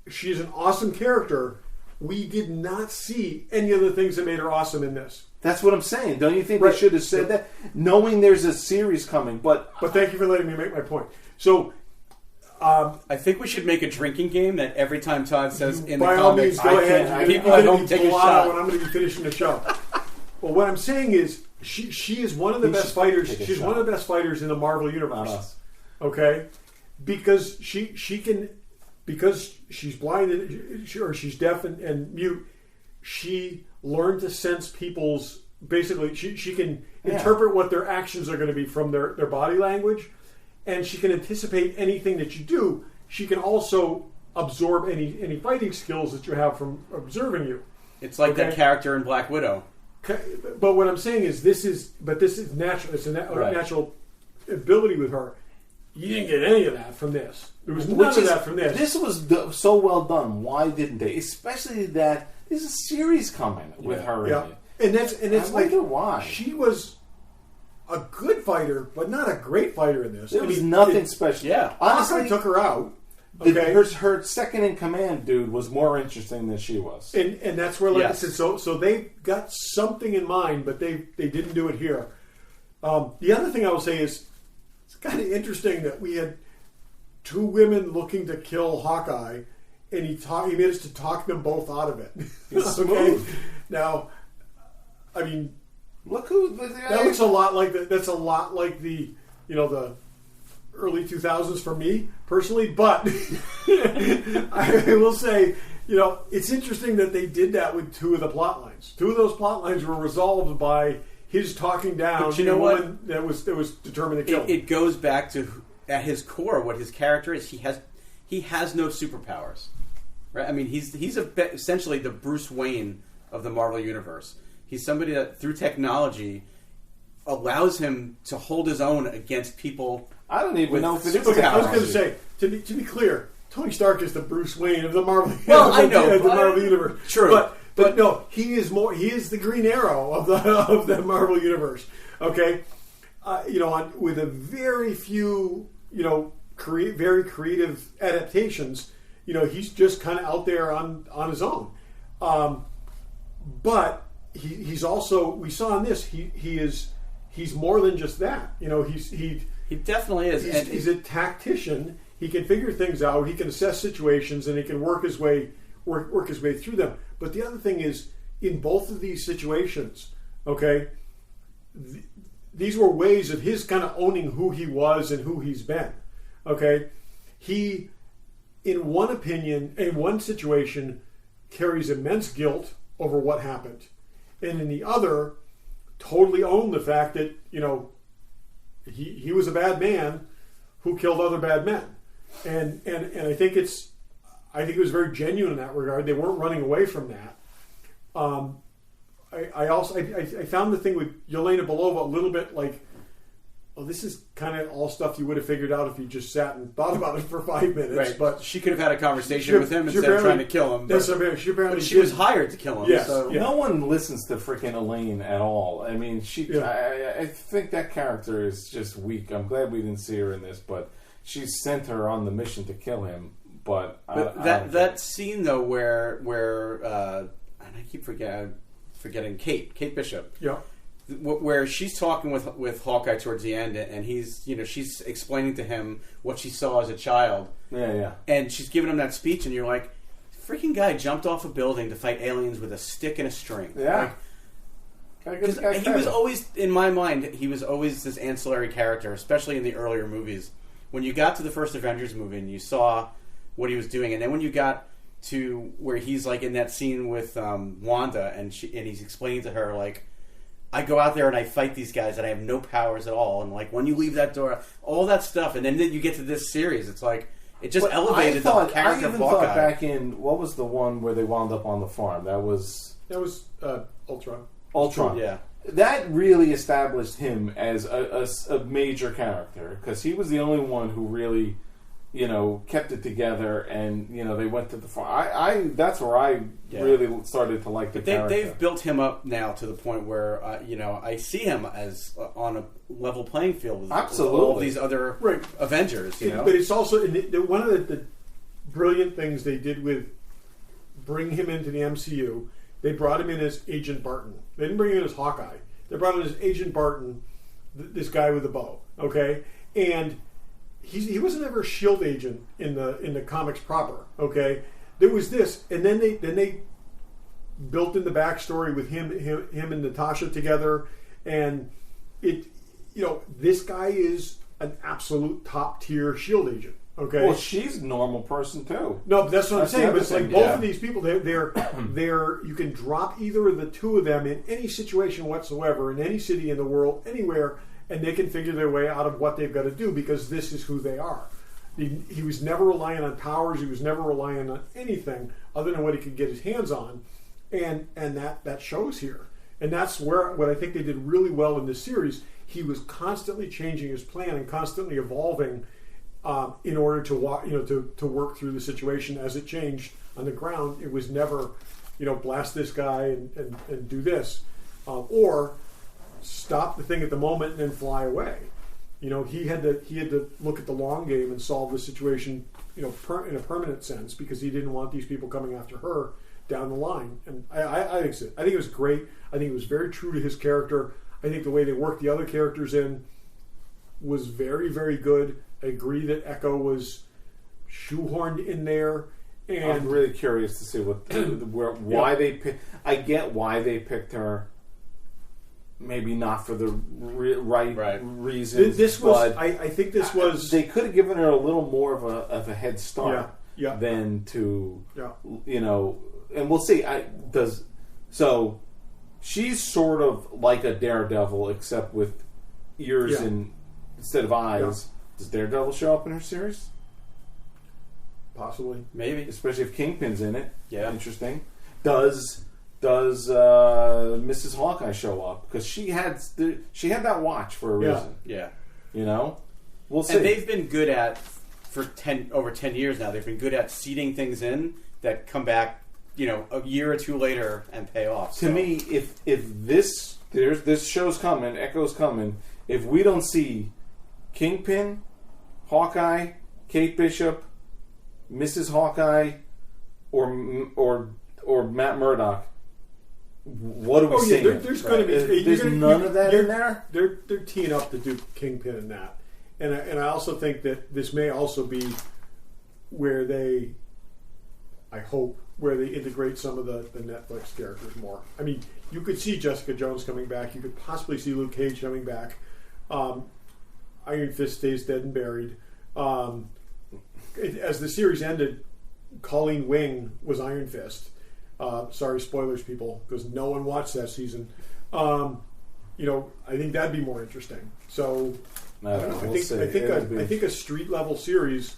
She's an awesome character. We did not see any of the things that made her awesome in this. That's what I'm saying. Don't you think they should have said that, knowing there's a series coming? But thank you for letting me make my point. So. I think we should make a drinking game that every time Todd says in the by all means, comics, go ahead. people at home take a shot. When I'm going to be finishing the show. Well, what I'm saying is, she is one of the best fighters. She's one of the best fighters in the Marvel universe. Okay, because she can, because she's blind or she's deaf and mute. She learned to sense people's. Basically, she can interpret what their actions are going to be from their body language. And she can anticipate anything that you do. She can also absorb any fighting skills that you have from observing you. It's like that character in Black Widow. But what I'm saying is, this is natural. It's a natural ability with her. You didn't get any of that from this. There was none of that from this. This was so well done. Why didn't they? Especially that there's a series coming with her. Yeah, in it. and it's like why she was a good fighter, but not a great fighter in this. There was nothing special. Yeah, honestly, I took her out. Okay, her second in command dude was more interesting than she was, and that's where, like I said, so they got something in mind, but they didn't do it here. The other thing I will say is it's kind of interesting that we had 2 women looking to kill Hawkeye, and he managed to talk them both out of it. Okay, now, I mean. Look who that looks a lot like that's a lot like the the early 2000s for me personally, but I will say it's interesting that they did that with 2 of the plot lines. 2 of those plot lines were resolved by his talking down but you know what? Woman that was determined to kill. It goes back to at his core what his character is. He has no superpowers, right? I mean he's essentially the Bruce Wayne of the Marvel universe. He's somebody that, through technology, allows him to hold his own against people. I don't even know if it is. Okay, I was going to say, to be clear, Tony Stark is the Bruce Wayne of the Marvel. Well, I know the Marvel universe. True, but no, he is more. He is the Green Arrow of the Marvel universe. Okay, with a very few, very creative adaptations. He's just kind of out there on his own. But. He's also, we saw in this, he's more than just that. He definitely is. He's a tactician. He can figure things out. He can assess situations, and he can work his way through them. But the other thing is, in both of these situations, okay, these were ways of his kind of owning who he was and who he's been. Okay, he, in one situation, carries immense guilt over what happened. And in the other, totally owned the fact that, he was a bad man who killed other bad men. And I think it was very genuine in that regard. They weren't running away from that. I found the thing with Yelena Belova a little bit like this is kind of all stuff you would have figured out if you just sat and thought about it for 5 minutes. Right. But she could have had a conversation with him instead of trying to kill him. But she was hired to kill him. Yes. So. No one listens to freaking Elaine at all. I mean, I think that character is just weak. I'm glad we didn't see her in this, but she sent her on the mission to kill him. But that scene though, where and I keep forgetting Kate Bishop. Yeah. Where she's talking with Hawkeye towards the end, and she's explaining to him what she saw as a child. Yeah. And she's giving him that speech, and you're like, freaking guy jumped off a building to fight aliens with a stick and a string. Yeah. Because he was always, in my mind, he was always this ancillary character, especially in the earlier movies. When you got to the first Avengers movie and you saw what he was doing, and then when you got to where he's like in that scene with Wanda, and he's explaining to her like, I go out there and I fight these guys and I have no powers at all, and like when you leave that door, all that stuff, and then you get to this series, it's like it just elevated the character I of even Hawkeye. thought back in what was the one where they wound up on the farm? That was Ultron. Ultron. Yeah, that really established him as a major character because he was the only one who really, kept it together, and they went to the farm. That's where I really started to like the character. They've built him up now to the point where I see him as on a level playing field with all these other Avengers. But it's also one of the brilliant things they did with bring him into the MCU. They brought him in as Agent Barton. They didn't bring him in as Hawkeye. They brought him in as Agent Barton, this guy with the bow. Okay, and he wasn't ever a SHIELD agent in the comics proper. Okay, there was this, and then they built in the backstory with him and Natasha together, and this guy is an absolute top tier SHIELD agent. Okay. Well, she's a normal person too. No, but that's what I'm saying. But it's like both of these people, they're you can drop either of the two of them in any situation whatsoever, in any city in the world, anywhere, and they can figure their way out of what they've got to do because this is who they are. He was never relying on powers. He was never relying on anything other than what he could get his hands on, and that shows here. And that's what I think they did really well in this series. He was constantly changing his plan and constantly evolving. In order to work through the situation as it changed on the ground. It was never, blast this guy and do this, or stop the thing at the moment and then fly away. He had to look at the long game and solve the situation, in a permanent sense because he didn't want these people coming after her down the line. And I think it was great. I think it was very true to his character. I think the way they worked the other characters in was very, very good. I agree that Echo was shoehorned in there, and I'm really curious to see why they picked. I get why they picked her. Maybe not for the right reasons. This was. I think this was. They could have given her a little more of a head start than to. And we'll see. So she's sort of like a Daredevil, except with ears instead of eyes. Yeah. Does Daredevil show up in her series? Possibly, maybe, especially if Kingpin's in it. Yeah, interesting. Does Mrs. Hawkeye show up? Because she had that watch for a reason. Yeah, we'll see. And they've been good at over 10 years now. They've been good at seeding things in that come back, a year or two later and pay off. To me, if this show's coming, Echo's coming. If we don't see Kingpin, Hawkeye, Kate Bishop, Mrs. Hawkeye, or Matt Murdock, what are we seeing? There's going to be. There's none of that in there. They're teeing up to do Kingpin in that, and I also think that this may also be where they, I hope, where they integrate some of the Netflix characters more. I mean, you could see Jessica Jones coming back. You could possibly see Luke Cage coming back. Iron Fist stays dead and buried. As the series ended, Colleen Wing was Iron Fist. Sorry, spoilers, people, because no one watched that season. I think that'd be more interesting. So I don't know. I think a street level series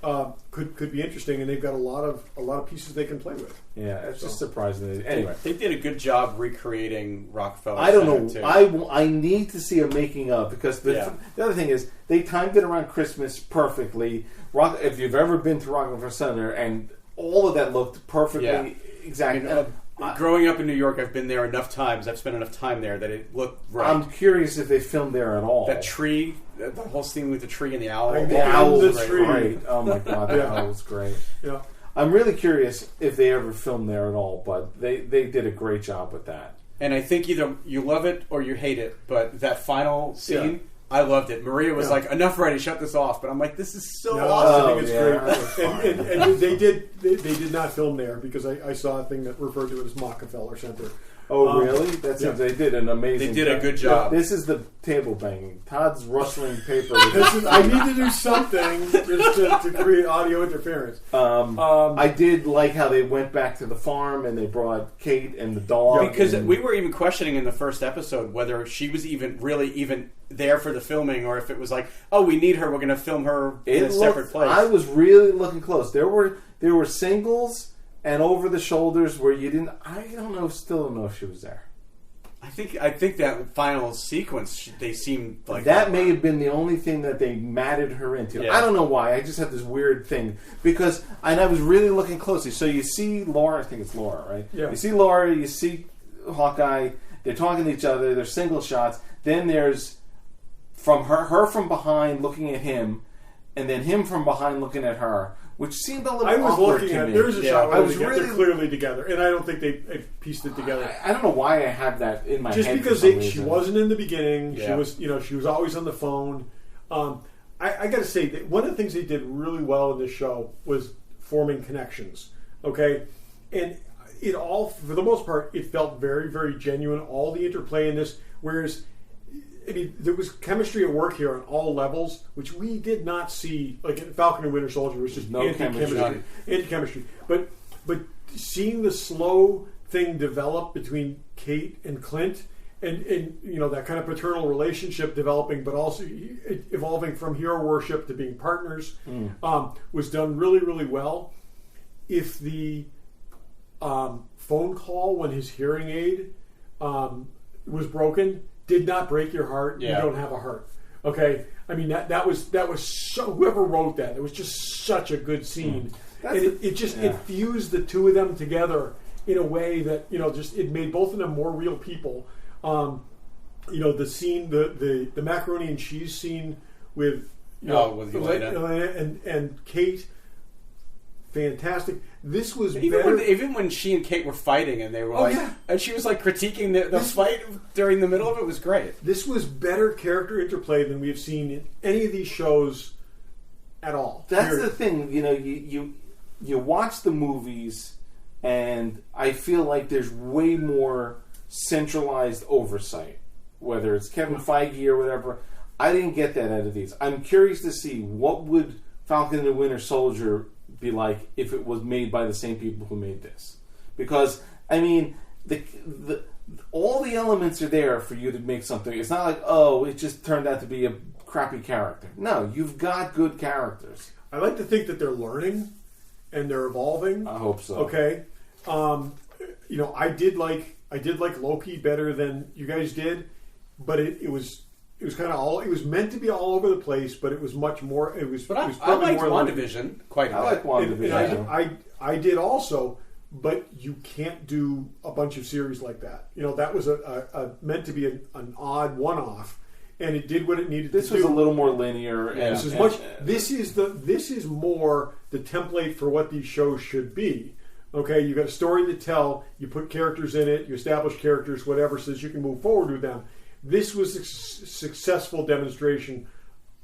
could be interesting, and they've got a lot of pieces they can play with. Yeah, it's just surprising. Anyway, they did a good job recreating Rockefeller. I don't know. Too. I need to see a making of, because the other thing is they timed it around Christmas perfectly. If you've ever been to Rockefeller Center, and all of that looked perfectly exactly. Growing up in New York, I've been there enough times. I've spent enough time there that it looked right. I'm curious if they filmed there at all. That tree, the whole scene with the tree and the owl. The owl was great. Oh my god, the owl was great. Yeah. I'm really curious if they ever filmed there at all, but they did a great job with that. And I think either you love it or you hate it, but that final scene, I loved it. Maria was like, enough already, shut this off. But I'm like, this is so awesome. I think it's great. And they did not film there, because I saw a thing that referred to it as Rockefeller Center. Oh, really? That's it. They did an amazing They did a good job. This is the table banging. Todd's rustling paper. I need to do something just to create audio interference. I did like how they went back to the farm and they brought Kate and the dog. Because we were even questioning in the first episode whether she was even there for the filming, or if it was like, oh, we need her, we're going to film her in a separate place. I was really looking close. There were singles and over the shoulders where you didn't. I still don't know if she was there. I think that final sequence, they seemed like that may have been the only thing that they matted her into. Yeah. I don't know why. I just had this weird thing because I was really looking closely. So you see Laura. I think it's Laura, right? Yeah. You see Laura. You see Hawkeye. They're talking to each other. There's single shots. Then there's from her from behind looking at him, and then him from behind looking at her. Which seemed a little awkward to me. There's a shot where they're clearly together, and I don't think they pieced it together. I don't know why I have that in my head. Just because she wasn't in the beginning, she was always on the phone. I got to say that one of the things they did really well in this show was forming connections. Okay, and it all, for the most part, it felt very, very genuine. All the interplay in this, whereas. I mean, there was chemistry at work here on all levels, which we did not see. Like in Falcon and Winter Soldier, was just anti-chemistry. But seeing the slow thing develop between Kate and Clint, and that kind of paternal relationship developing, but also evolving from hero worship to being partners, was done really, really well. If the phone call when his hearing aid was broken did not break your heart, you don't have a heart. Okay? I mean, that was so, whoever wrote that, it was just such a good scene. And it fused the two of them together in a way that, it made both of them more real people. The scene, the macaroni and cheese scene with Elena and Kate, fantastic. This was even when she and Kate were fighting, and they were and she was like critiquing the fight during the middle of it, was great. This was better character interplay than we've seen in any of these shows at all. That's the thing, you watch the movies, and I feel like there's way more centralized oversight, whether it's Kevin Feige or whatever. I didn't get that out of these. I'm curious to see what would Falcon and the Winter Soldier be like if it was made by the same people who made this, because I mean all the elements are there for you to make something. It's not like, oh, it just turned out to be a crappy character. No, you've got good characters. I like to think that they're learning and they're evolving. I hope so. Okay, I did like Loki better than you guys did, but it was kind of it was meant to be all over the place, but it was much more. I liked WandaVision quite a bit. I like WandaVision. I did also, but you can't do a bunch of series like that. That was a meant to be an odd one-off, and it did what it needed to do. This was a little more linear. Yeah. This is more the template for what these shows should be. Okay, you got a story to tell. You put characters in it. You establish characters, whatever, so that you can move forward with them. This was a successful demonstration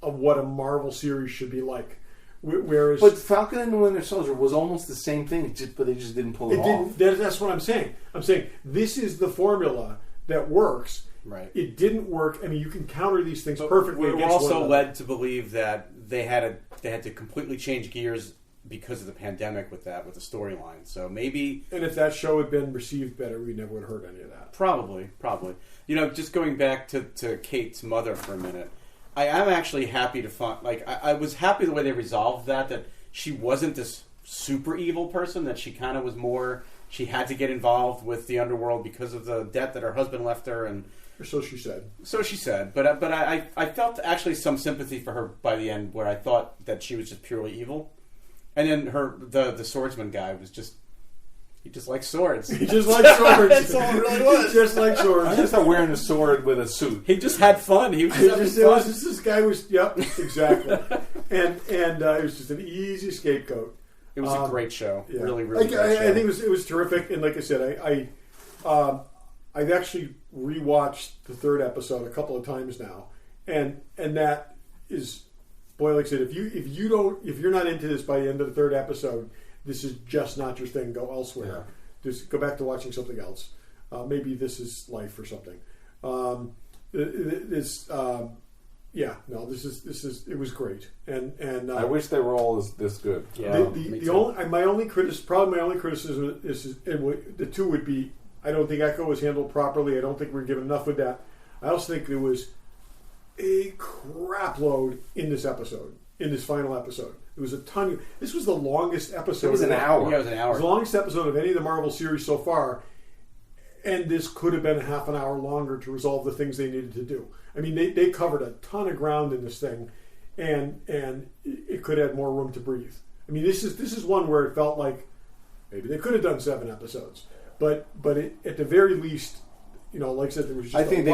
of what a Marvel series should be like. But Falcon and the Winter Soldier was almost the same thing, but they just didn't pull it off. That's what I'm saying. I'm saying this is the formula that works. Right. It didn't work. I mean, you can counter these things perfectly. We're also led to believe that they had to completely change gears because of the pandemic with the storyline. So maybe... And if that show had been received better, we never would have heard any of that. Probably. Just going back to Kate's mother for a minute, I am actually happy to find... I was happy the way they resolved that she wasn't this super evil person, that she kind of was more, she had to get involved with the underworld because of the debt that her husband left her, and Or so she said. So she said, but I felt actually some sympathy for her by the end, where I thought that she was just purely evil, and then the swordsman guy was just, he just likes swords. He just likes swords. That's all it really was. He just likes swords. I just thought wearing a sword with a suit. He just had fun. He was just having fun. This guy was, yep, exactly. and it was just an easy scapegoat. It was a great show. Yeah. Really great show. I think it was terrific. And like I said, I've actually rewatched the third episode a couple of times now, and that is, boy, like I said, if you're not into this by the end of the third episode, this is just not your thing. Go elsewhere. Yeah. Just go back to watching something else. Maybe This Is Life or something. This is it was great, and I wish they were all this good. Yeah, my only criticism is the two would be, I don't think Echo was handled properly. I don't think we're given enough with that. I also think there was a crap load in this episode, in this final episode. There was a ton. This was the longest episode. It was an hour. Yeah, it was an hour. It was the longest episode of any of the Marvel series so far, and this could have been half an hour longer to resolve the things they needed to do. I mean, they covered a ton of ground in this thing, and it could have had more room to breathe. I mean, this is one where it felt like maybe they could have done 7 episodes, but at the very least, like I said, there was just I think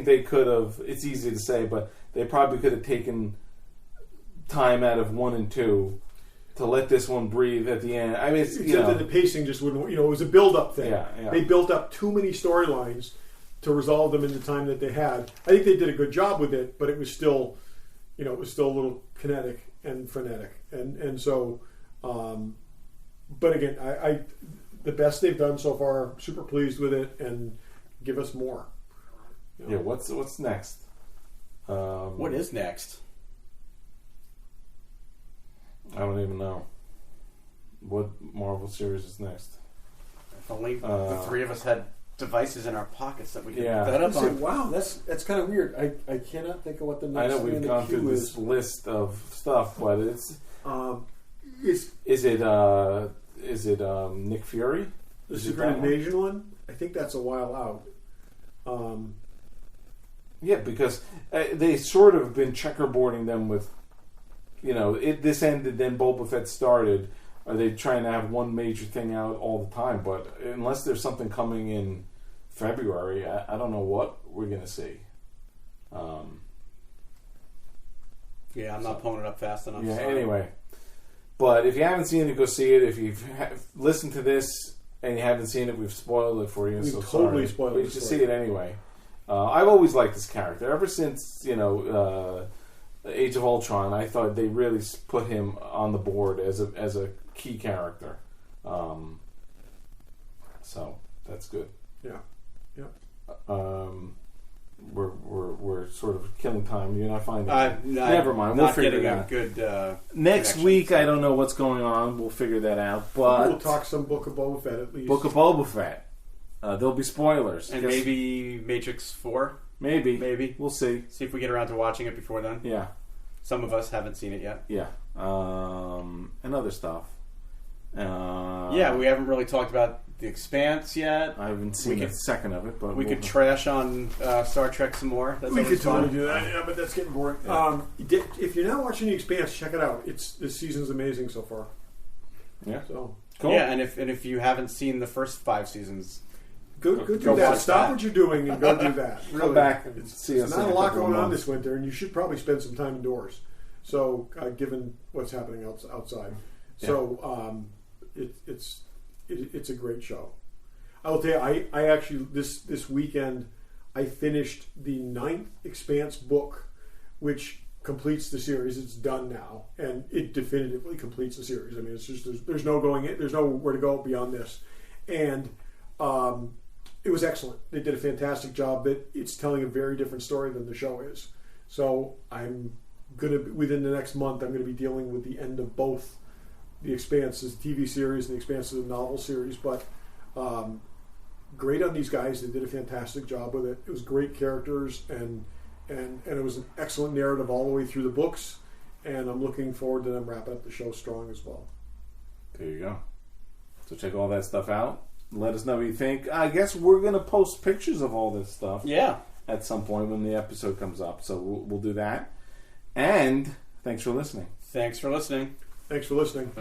they could have. It's easy to say, but they probably could have taken time out of 1 and 2 to let this one breathe at the end. I mean, except that the pacing just wouldn't. It was a build-up thing. Yeah. They built up too many storylines to resolve them in the time that they had. I think they did a good job with it, but it was still, a little kinetic and frenetic, and so. But again, I the best they've done so far. Super pleased with it, and give us more. Yeah. What's next? What is next? I don't even know. What Marvel series is next? If only the three of us had devices in our pockets that we could put that up on. on. Wow, that's kind of weird. I cannot think of what the next. I know we've gone through this list of stuff, but it's. Is it Nick Fury? The Secret Invasion one? I think that's a while out. Yeah, because they sort of been checkerboarding them with. This ended, then Boba Fett started. Are they trying to have one major thing out all the time? But unless there's something coming in February, I don't know what we're going to see. Yeah, I'm not pulling it up fast enough. Yeah, anyway. But if you haven't seen it, go see it. If you've listened to this and you haven't seen it, we've spoiled it for you. We've so totally sorry. spoiled it. But you should see it anyway. I've always liked this character. Ever since, Age of Ultron, I thought they really put him on the board as a key character. So that's good. Yeah. We're sort of killing time. You're not finding it. Never mind. We'll figure it out. Good. Next week, I don't know what's going on. We'll figure that out. But we'll talk some Book of Boba Fett at least. Book of Boba Fett. There'll be spoilers. And maybe Matrix 4. Maybe. We'll see. See if we get around to watching it before then. Yeah. Some of us haven't seen it yet. Yeah. And other stuff. We haven't really talked about The Expanse yet. I haven't seen a second of it, but we could trash on Star Trek some more. We could totally do that. Yeah, but that's getting boring. Yeah. If you're not watching The Expanse, check it out. This season's amazing so far. Yeah. So cool. Yeah, and if you haven't seen the first 5 seasons, go do that. Stop what you're doing and go do that. Really. Come back and see us. There's not a lot going on this winter, and you should probably spend some time indoors. So, given what's happening outside, it's a great show. I will tell you, I actually this weekend I finished the 9th Expanse book, which completes the series. It's done now, and it definitively completes the series. I mean, it's just there's nowhere to go beyond this, and it was excellent. They did a fantastic job. It's telling a very different story than the show is. So I'm gonna, within the next month, I'm gonna be dealing with the end of both the Expanse as a TV series and the Expanse as a novel series. But great on these guys. They did a fantastic job with it. It was great characters, and it was an excellent narrative all the way through the books. and I'm looking forward to them wrapping up the show strong as well. There you go. So check all that stuff out. Let us know what you think. I guess we're going to post pictures of all this stuff. Yeah. At some point when the episode comes up. So we'll do that. And thanks for listening. Thanks for listening. Thanks for listening.